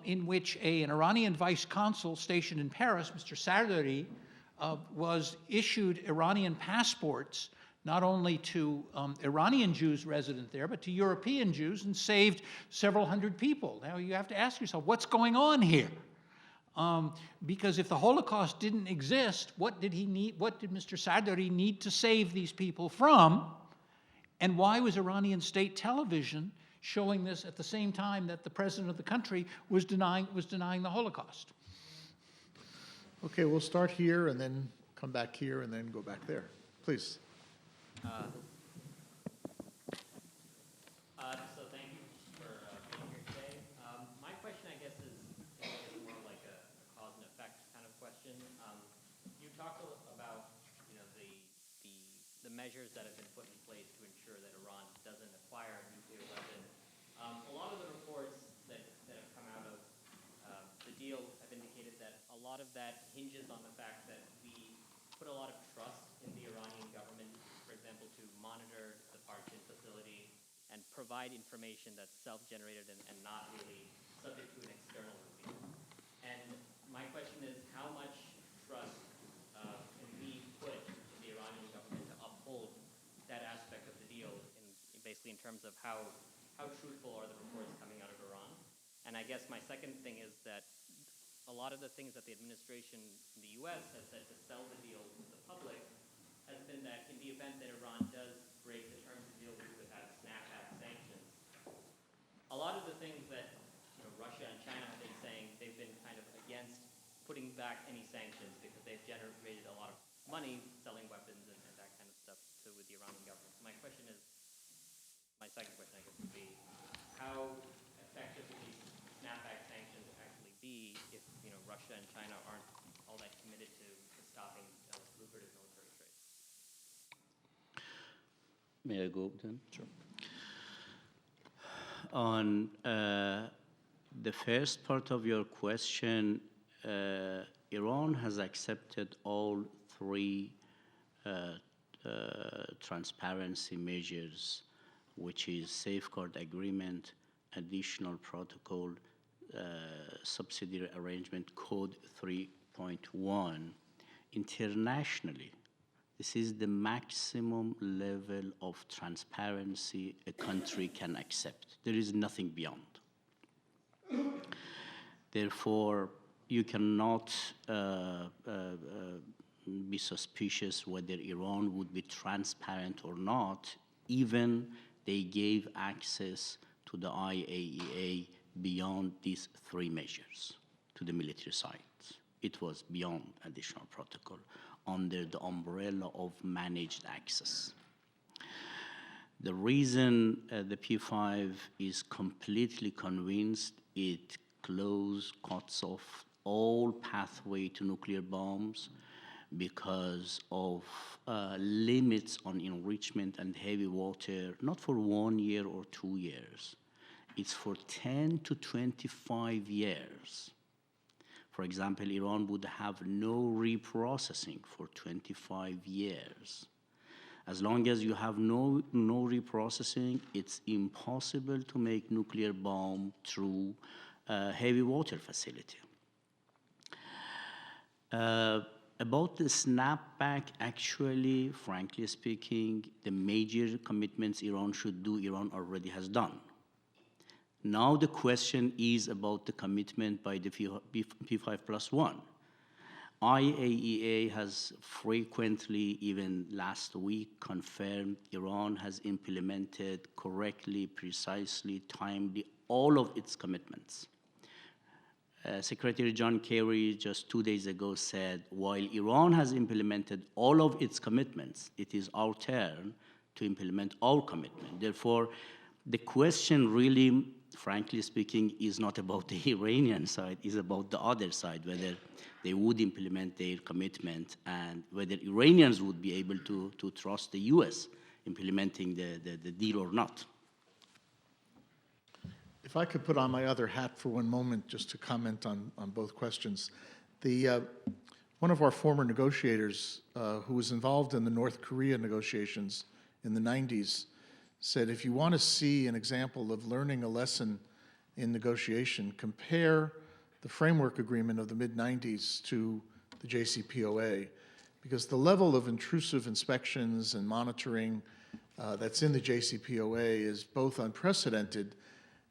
in which an Iranian vice consul stationed in Paris, Mr. Sardari, was issued Iranian passports not only to Iranian Jews resident there, but to European Jews, and saved several hundred people. Now you have to ask yourself, what's going on here? Because if the Holocaust didn't exist, what did Mr. Sardari need to save these people from? And why was Iranian state television showing this at the same time that the president of the country was denying the Holocaust? Okay, we'll start here and then come back here and then go back there. Please. So thank you for being here today. My question, I guess, is more like a cause and effect kind of question. You talked about, the measures that have been put in place to ensure that Iran doesn't acquire a nuclear weapon. A lot of the reports that have come out of the deal have indicated that a lot of that hinges on the fact that we put a lot of trust in the Iranian government, for example, to monitor the Parchin facility and provide information that's self-generated and not really subject to an external review. And my question is, how much trust can we put in the Iranian government to uphold that aspect of the deal, basically in terms of how truthful are the reports coming out of Iran? And I guess my second thing is that a lot of the things that the administration in the U.S. has said to sell the deal to the public has been that in the event that Iran does break the terms of the deal, we would have snapback sanctions. A lot of the things that Russia and China have been saying, they've been kind of against putting back any sanctions because they've generated a lot of money selling weapons and that kind of stuff to the Iranian government. So my question is, my second question, I guess, would be, how effective would these snapback sanctions actually be if Russia and China aren't all that committed to stopping lucrative military trade? May I go then? Sure. On the first part of your question, Iran has accepted all three transparency measures, which is safeguard agreement, additional protocol, subsidiary arrangement code 3.1. Internationally, this is the maximum level of transparency a country can accept. There is nothing beyond. Therefore, you cannot be suspicious whether Iran would be transparent or not. Even they gave access to the IAEA beyond these three measures to the military sites. It was beyond additional protocol under the umbrella of managed access. The reason the P5 is completely convinced it cuts off all pathway to nuclear bombs because of limits on enrichment and heavy water, not for 1 year or 2 years. It's for 10 to 25 years. For example, Iran would have no reprocessing for 25 years. As long as you have no reprocessing, it's impossible to make nuclear bomb through a heavy water facility. About the snapback, actually, frankly speaking, the major commitments Iran should do, Iran already has done. Now the question is about the commitment by the P5+1. IAEA has frequently, even last week, confirmed Iran has implemented correctly, precisely, timely, all of its commitments. Secretary John Kerry just 2 days ago said, while Iran has implemented all of its commitments, it is our turn to implement our commitment. Therefore, the question really, frankly speaking, is not about the Iranian side, it's about the other side, whether they would implement their commitment and whether Iranians would be able to trust the US implementing the deal or not. If I could put on my other hat for one moment just to comment on both questions. One of our former negotiators who was involved in the North Korea negotiations in the 90s said, if you want to see an example of learning a lesson in negotiation, compare the framework agreement of the mid-90s to the JCPOA, because the level of intrusive inspections and monitoring that's in the JCPOA is both unprecedented,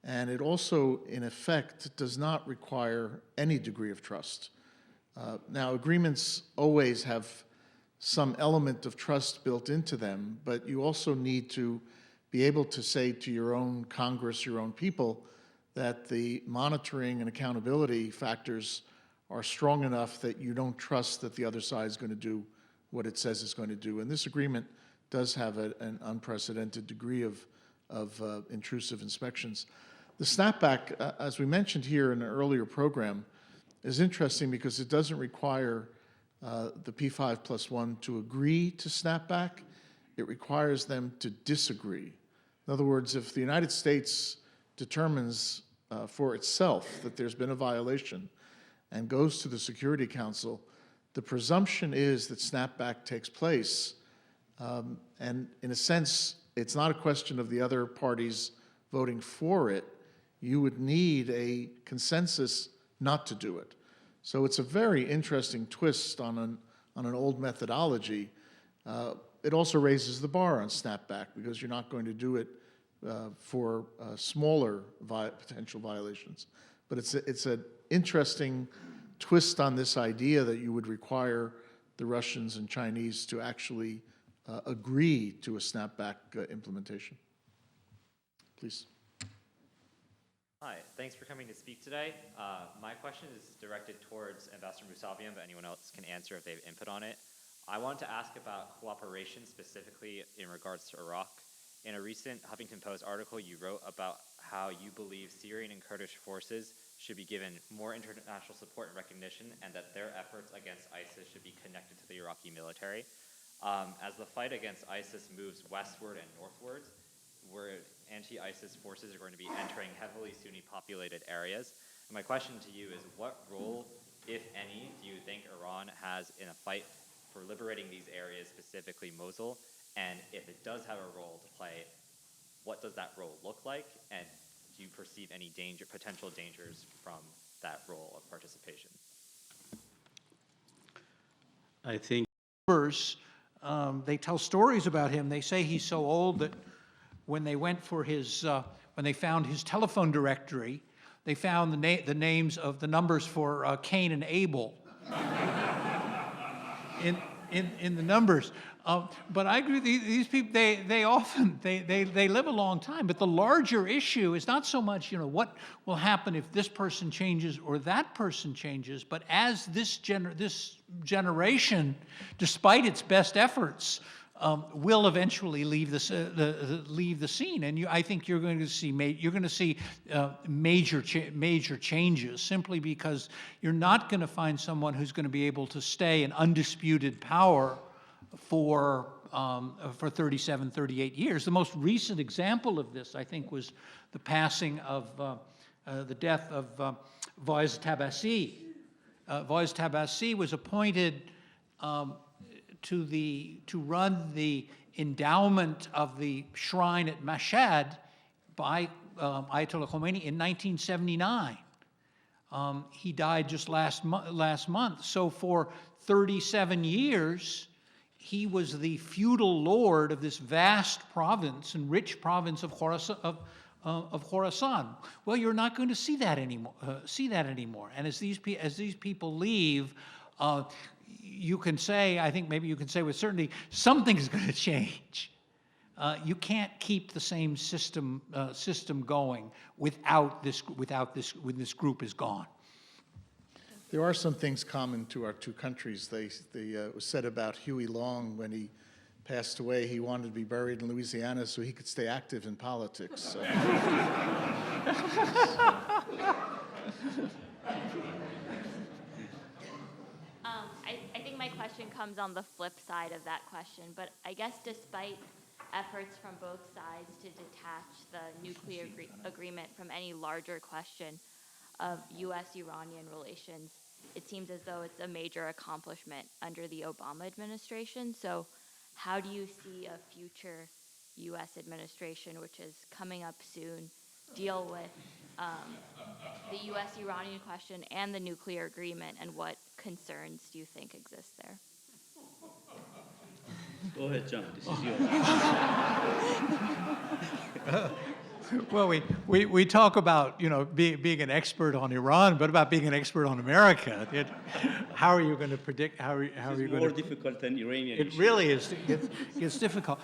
and it also, in effect, does not require any degree of trust. Now, agreements always have some element of trust built into them, but you also need to be able to say to your own Congress, your own people, that the monitoring and accountability factors are strong enough that you don't trust that the other side is going to do what it says it's going to do. And this agreement does have an unprecedented degree of intrusive inspections. The snapback, as we mentioned here in an earlier program, is interesting because it doesn't require the P5+1 to agree to snapback. It requires them to disagree. In other words, if the United States determines for itself that there's been a violation and goes to the Security Council, the presumption is that snapback takes place. And in a sense, it's not a question of the other parties voting for it. You would need a consensus not to do it. So it's a very interesting twist on an old methodology. It also raises the bar on snapback because you're not going to do it for smaller potential violations. But it's an interesting twist on this idea that you would require the Russians and Chinese to actually agree to a snapback implementation. Please. Hi, thanks for coming to speak today. My question is directed towards Ambassador Mousavian, but anyone else can answer if they have input on it. I wanted to ask about cooperation specifically in regards to Iraq. In a recent Huffington Post article, you wrote about how you believe Syrian and Kurdish forces should be given more international support and recognition, and that their efforts against ISIS should be connected to the Iraqi military. As the fight against ISIS moves westward and northwards, where anti-ISIS forces are going to be entering heavily Sunni-populated areas. And my question to you is, what role, if any, do you think Iran has in a fight for liberating these areas, specifically Mosul? And if it does have a role to play, what does that role look like? And do you perceive any potential dangers from that role of participation? I think They tell stories about him. They say he's so old that when they went for when they found his telephone directory, they found the names of the numbers for Cain and Abel in the numbers. But I agree, these people, they often live a long time. But the larger issue is not so much, what will happen if this person changes or that person changes, but as this generation, despite its best efforts, will eventually leave the scene, and I think you're going to see major changes, simply because you're not going to find someone who's going to be able to stay in undisputed power for 37, 38 years. The most recent example of this, I think, was the passing of the death of Faiz Tabbasi. Faiz Tabbasi was appointed to run the endowment of the shrine at Mashhad by Ayatollah Khomeini in 1979. He died just last month. So for 37 years, he was the feudal lord of this vast province and rich province of Khorasan. Well, you're not going to see that anymore. And as these people leave, you can say, I think maybe you can say with certainty, something's going to change. You can't keep the same system going when this group is gone. There are some things common to our two countries. It was said about Huey Long when he passed away, he wanted to be buried in Louisiana so he could stay active in politics. So. I think my question comes on the flip side of that question, but I guess despite efforts from both sides to detach the nuclear agreement from any larger question of U.S.-Iranian relations, it seems as though it's a major accomplishment under the Obama administration. So how do you see a future U.S. administration, which is coming up soon, deal with the U.S. Iranian question and the nuclear agreement, and what concerns do you think exist there? Go ahead, John, this is yours. Well, we talk about, being an expert on Iran, but about being an expert on America. How are you going to predict, how are you It's going more to... difficult than Iranian It issue. really is, it's difficult.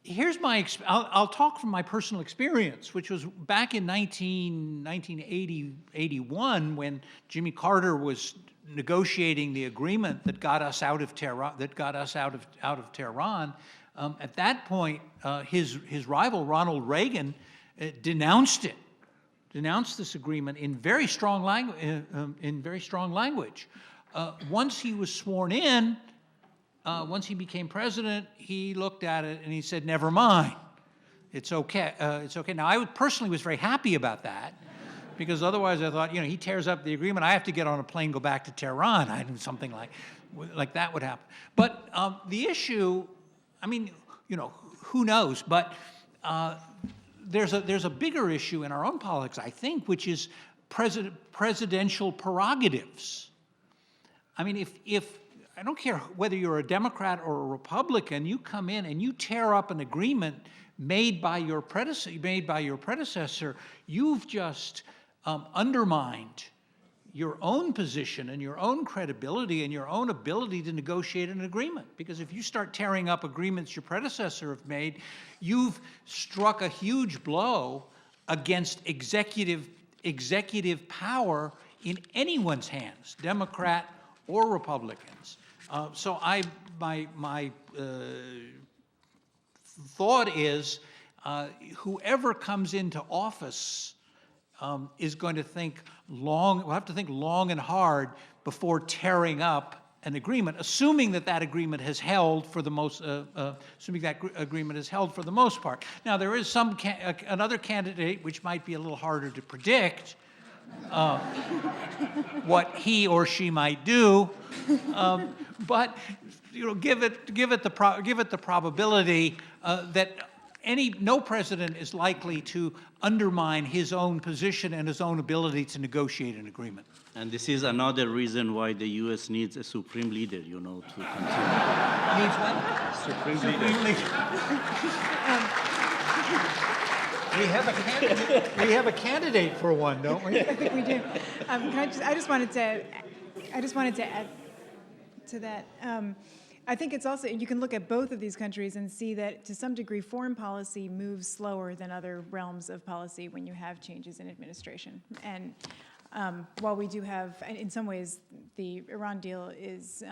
Here's my, I'll talk from my personal experience, which was back in 1980, 81, when Jimmy Carter was negotiating the agreement that got us out of Tehran, at that point, his rival, Ronald Reagan, denounced this agreement in very strong language. Once he was sworn in, once he became president, he looked at it and he said, "Never mind, it's okay. It's okay." Now, I personally was very happy about that, because otherwise I thought, he tears up the agreement, I have to get on a plane, go back to Tehran. I knew something like that would happen. But the issue, who knows? But there's a bigger issue in our own politics, I think, which is presidential prerogatives. If I don't care whether you're a Democrat or a Republican, you come in and you tear up an agreement made by your predecessor, you've just undermined your own position and your own credibility and your own ability to negotiate an agreement. Because if you start tearing up agreements your predecessor have made, you've struck a huge blow against executive power in anyone's hands, Democrat or Republicans. So my thought is, whoever comes into office is going to will have to think long and hard before tearing up an agreement, assuming that agreement has held for the most, part. Now, there is another candidate which might be a little harder to predict, what he or she might do, but give it the probability that no president is likely to undermine his own position and his own ability to negotiate an agreement. And this is another reason why the U.S. needs a supreme leader, to continue. Needs what? Supreme leader. We have a candidate for one, don't we? I think we do. I just wanted to add to that. I think it's also, you can look at both of these countries and see that to some degree foreign policy moves slower than other realms of policy when you have changes in administration. And while we do have, in some ways, the Iran deal is,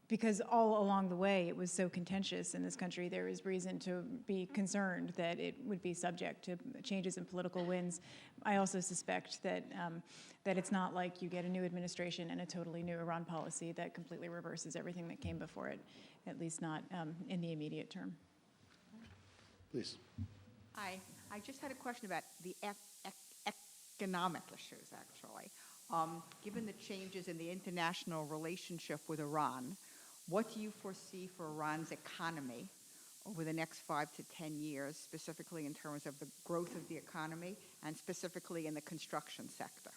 because all along the way it was so contentious in this country, there is reason to be concerned that it would be subject to changes in political winds. I also suspect that that it's not like you get a new administration and a totally new Iran policy that completely reverses everything that came before it, at least not in the immediate term. Please. Hi, I just had a question about the economic issues, actually. Given the changes in the international relationship with Iran, what do you foresee for Iran's economy over the next 5 to 10 years, specifically in terms of the growth of the economy and specifically in the construction sector?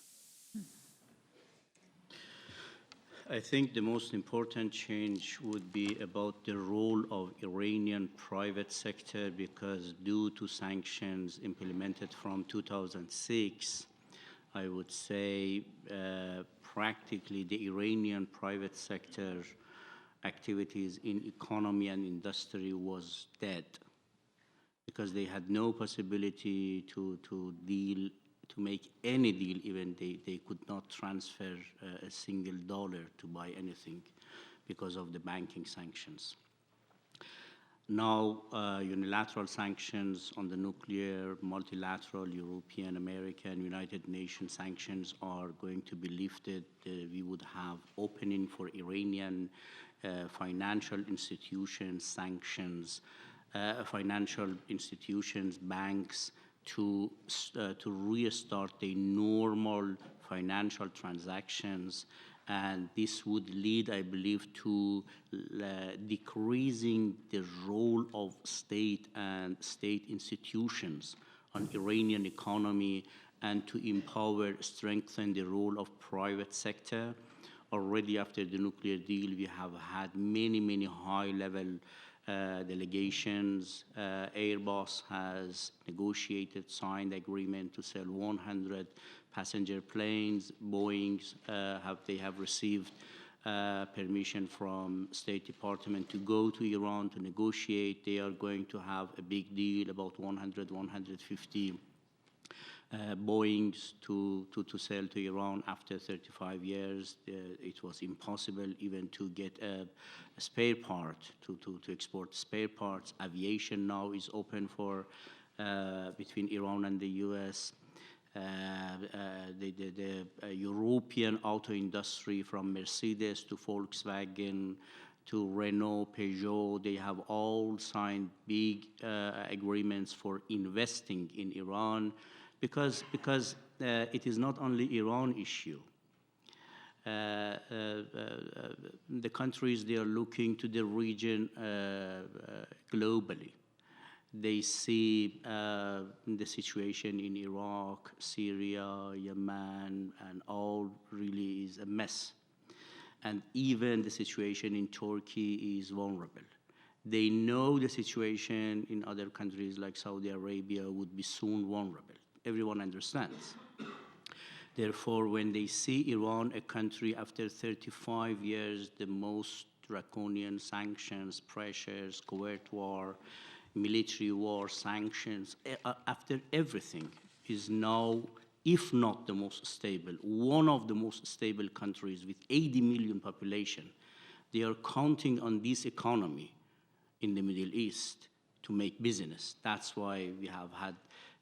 I think the most important change would be about the role of Iranian private sector, because due to sanctions implemented from 2006, I would say practically the Iranian private sector activities in economy and industry was dead, because they had no possibility to make any deal. Even they could not transfer a single dollar to buy anything because of the banking sanctions. Now, unilateral sanctions on the nuclear, multilateral, European, American, United Nations sanctions are going to be lifted. We would have opening for Iranian financial institutions, sanctions, financial institutions, banks, to restart the normal financial transactions And this would lead, I believe, to decreasing the role of state and state institutions on Iranian economy, and to empower, strengthen the role of private sector. Already after the nuclear deal, we have had many high-level delegations. Airbus has negotiated, signed agreement to sell 100 passenger planes. Boeing they have received permission from State Department to go to Iran to negotiate. They are going to have a big deal about 100, 150 Boeings to sell to Iran after 35 years. It was impossible even to get a spare part, to export spare parts. Aviation now is open for between Iran and the US. The European auto industry, from Mercedes to Volkswagen to Renault, Peugeot, they have all signed big agreements for investing in Iran, because it is not only Iran issue. The countries, they are looking to the region globally. They see the situation in Iraq, Syria, Yemen, and all really is a mess. And even the situation in Turkey is vulnerable. They know the situation in other countries like Saudi Arabia would be soon vulnerable. Everyone understands. Therefore, when they see Iran, a country after 35 years, the most draconian sanctions, pressures, Kuwait war, military war, sanctions, after everything, is now, if not the most stable, one of the most stable countries with 80 million population. They are counting on this economy in the Middle East to make business. That's why we have had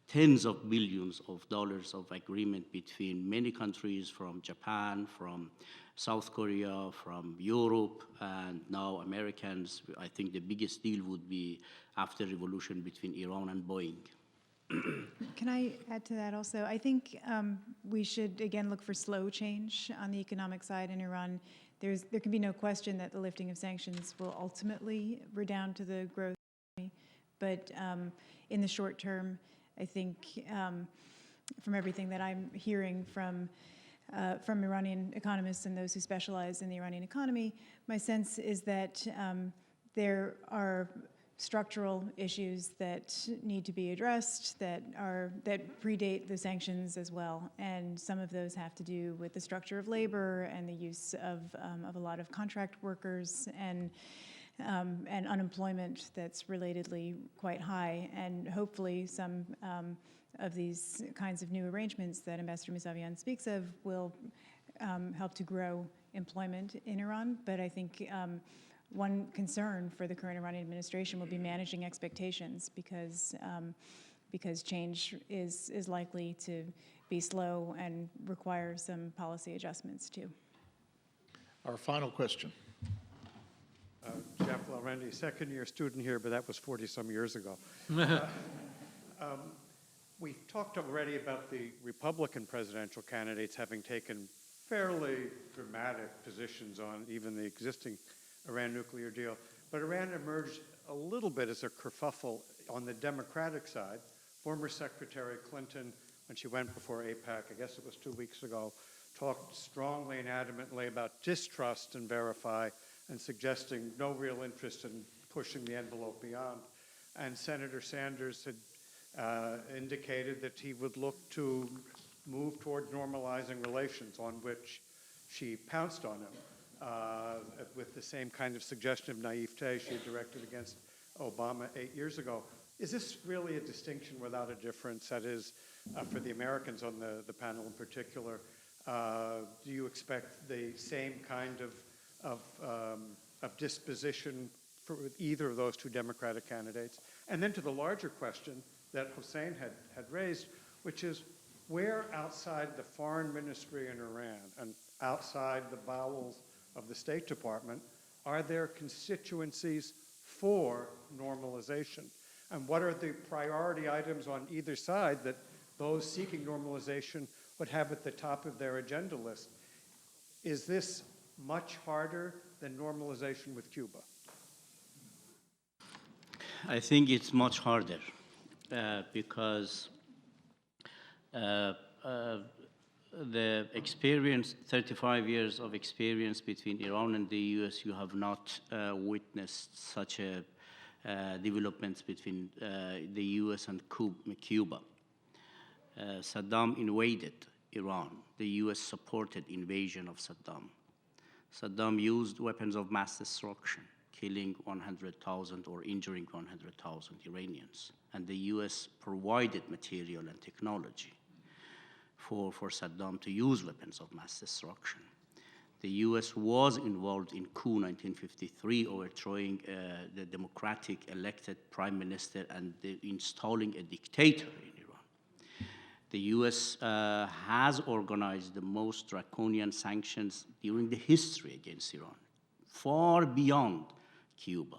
tens of billions of dollars of agreement between many countries, from Japan, from South Korea, from Europe, and now Americans. I think the biggest deal would be after revolution between Iran and Boeing. Can I add to that also? I think we should, again, look for slow change on the economic side in Iran. There can be no question that the lifting of sanctions will ultimately redound to the growth. But in the short term, I think from everything that I'm hearing from Iranian economists and those who specialize in the Iranian economy, my sense is that there are structural issues that need to be addressed that predate the sanctions as well, and some of those have to do with the structure of labor and the use of a lot of contract workers and unemployment that's relatedly quite high, and hopefully some of these kinds of new arrangements that Ambassador Mousavian speaks of will help to grow employment in Iran. But I think one concern for the current Iranian administration will be managing expectations, because change is likely to be slow and require some policy adjustments too. Our final question. Jeff Larendi, second-year student here, but that was 40-some years ago. We've talked already about the Republican presidential candidates having taken fairly dramatic positions on even the existing Iran nuclear deal, but Iran emerged a little bit as a kerfuffle on the Democratic side. Former Secretary Clinton, when she went before AIPAC, I guess it was 2 weeks ago, talked strongly and adamantly about distrust and verify, and suggesting no real interest in pushing the envelope beyond. And Senator Sanders had indicated that he would look to move toward normalizing relations, on which she pounced on him with the same kind of suggestion of naivete she had directed against Obama 8 years ago. Is this really a distinction without a difference? That is, for the Americans on the panel in particular, do you expect the same kind of disposition for either of those two Democratic candidates? And then to the larger question that Hossein had raised, which is, where outside the foreign ministry in Iran and outside the bowels of the State Department are there constituencies for normalization? And what are the priority items on either side that those seeking normalization would have at the top of their agenda list? Is this much harder than normalization with Cuba? I think it's much harder because the experience, 35 years of experience between Iran and the US, you have not witnessed such a developments between the US and Cuba. Saddam invaded Iran. The US supported invasion of Saddam. Saddam used weapons of mass destruction, killing 100,000 or injuring 100,000 Iranians. And the US provided material and technology for Saddam to use weapons of mass destruction. The US was involved in coup 1953, overthrowing the democratic elected prime minister and installing a dictator in Iran. The US has organized the most draconian sanctions during the history against Iran, far beyond Cuba,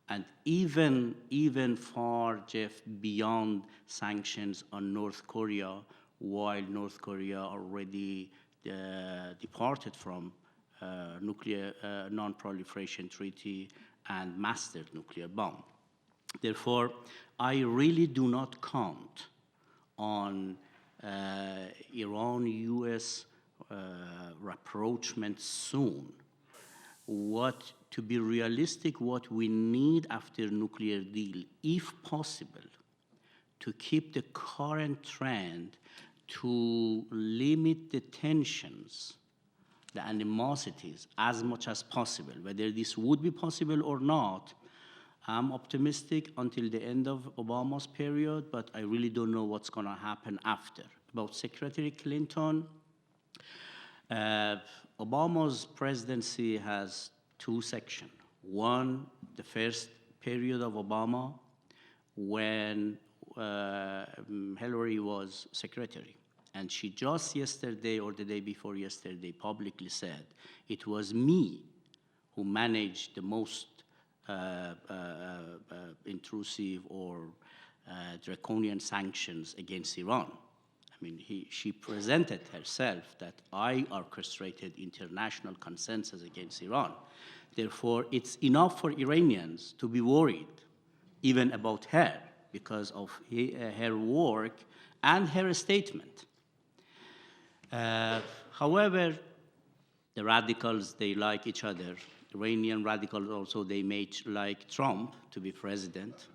and even far, Jeff, beyond sanctions on North Korea, while North Korea already departed from nuclear non-proliferation treaty and mastered nuclear bomb. Therefore, I really do not count on Iran-US rapprochement soon. To be realistic, what we need after nuclear deal, if possible, to keep the current trend, to limit the tensions, the animosities as much as possible. Whether this would be possible or not, I'm optimistic until the end of Obama's period, but I really don't know what's going to happen after. About Secretary Clinton, Obama's presidency has two sections. One, the first period of Obama, when Hillary was secretary. And she just yesterday or the day before yesterday publicly said, it was me who managed the most intrusive or draconian sanctions against Iran. I mean, she presented herself that I orchestrated international consensus against Iran. Therefore, it's enough for Iranians to be worried, even about her, because of her work and her statement. However, the radicals, they like each other. Iranian radicals also, they may like Trump to be president.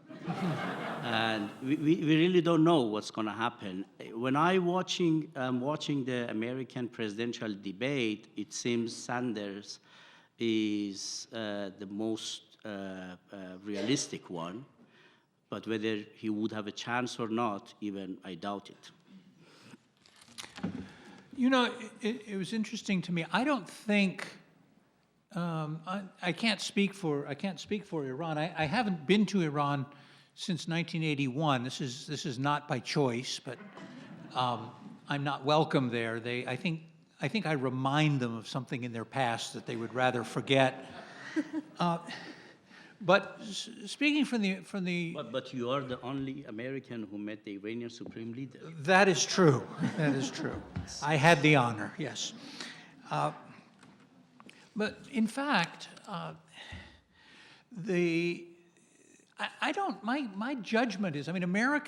And we really don't know what's going to happen. When I'm watching the American presidential debate, it seems Sanders is the most realistic one. But whether he would have a chance or not, even I doubt it. You know, it was interesting to me. I don't think I can't speak for Iran. I haven't been to Iran since 1981. This is not by choice, but I'm not welcome there. I think I remind them of something in their past that they would rather forget. But speaking from the But you are the only American who met the Iranian supreme leader. That is true. That is true. I had the honor, yes. But in fact, my judgment is, I mean, my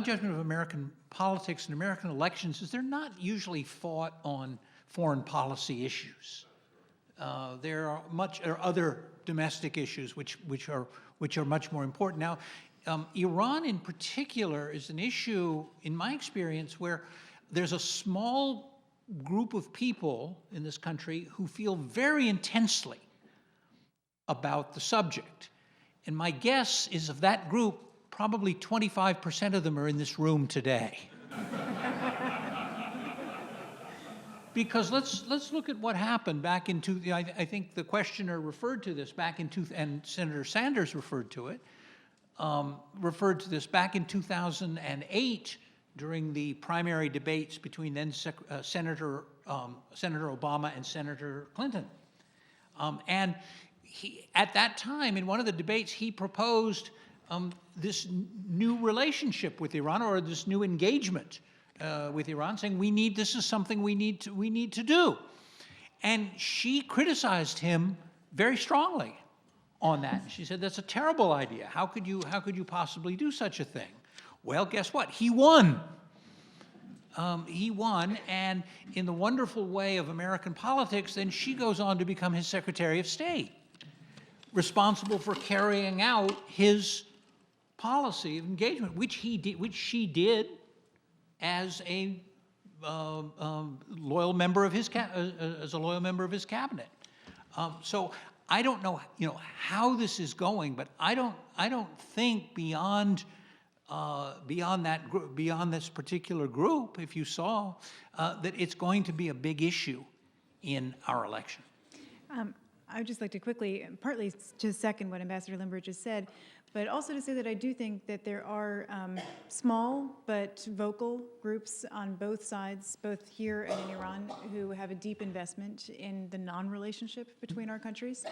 judgment of American politics and American elections is they're not usually fought on foreign policy issues. There are other domestic issues which are much more important. Now, Iran in particular is an issue, in my experience, where there's a small group of people in this country who feel very intensely about the subject. And my guess is of that group, probably 25% of them are in this room today. Because let's look at what happened back in I think the questioner referred to this back in and Senator Sanders referred to this back in 2008 during the primary debates between then Senator Obama and Senator Clinton. And at that time, in one of the debates, he proposed this new relationship with Iran, or this new engagement with Iran, saying this is something we need to do. And she criticized him very strongly on that. She said, that's a terrible idea. How could you possibly do such a thing? Well, guess what? He won. He won, and in the wonderful way of American politics, then she goes on to become his Secretary of State, responsible for carrying out his policy of engagement, which she did as a loyal member of his cabinet. So I don't know, how this is going, but I don't think beyond this particular group, if you saw, that it's going to be a big issue in our election. I would just like to quickly, partly to second what Ambassador Lindbergh just said, but also to say that I do think that there are small but vocal groups on both sides, both here and in Iran, who have a deep investment in the non-relationship between our countries.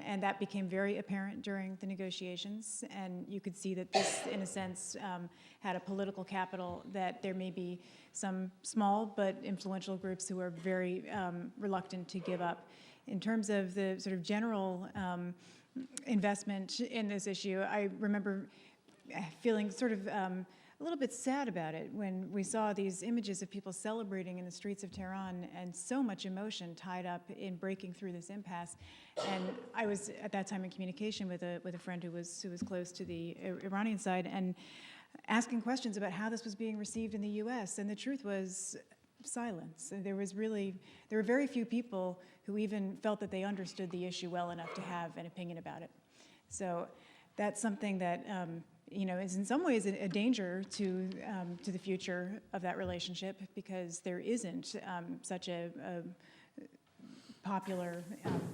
And that became very apparent during the negotiations. And you could see that this, in a sense, had a political capital that there may be some small but influential groups who are very reluctant to give up. In terms of the sort of general investment in this issue, I remember feeling sort of a little bit sad about it when we saw these images of people celebrating in the streets of Tehran and so much emotion tied up in breaking through this impasse. And I was at that time in communication with a friend who was close to the Iranian side and asking questions about how this was being received in the U.S. And the truth was silence. There were very few people who even felt that they understood the issue well enough to have an opinion about it. So that's something that is in some ways a danger to the future of that relationship, because there isn't such a popular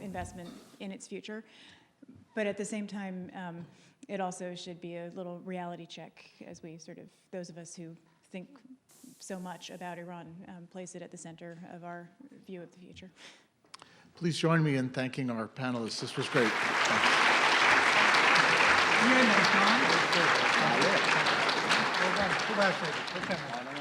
investment in its future. But at the same time, it also should be a little reality check as we those of us who think so much about Iran, place it at the center of our view of the future. Please join me in thanking our panelists. This was great. Thank you.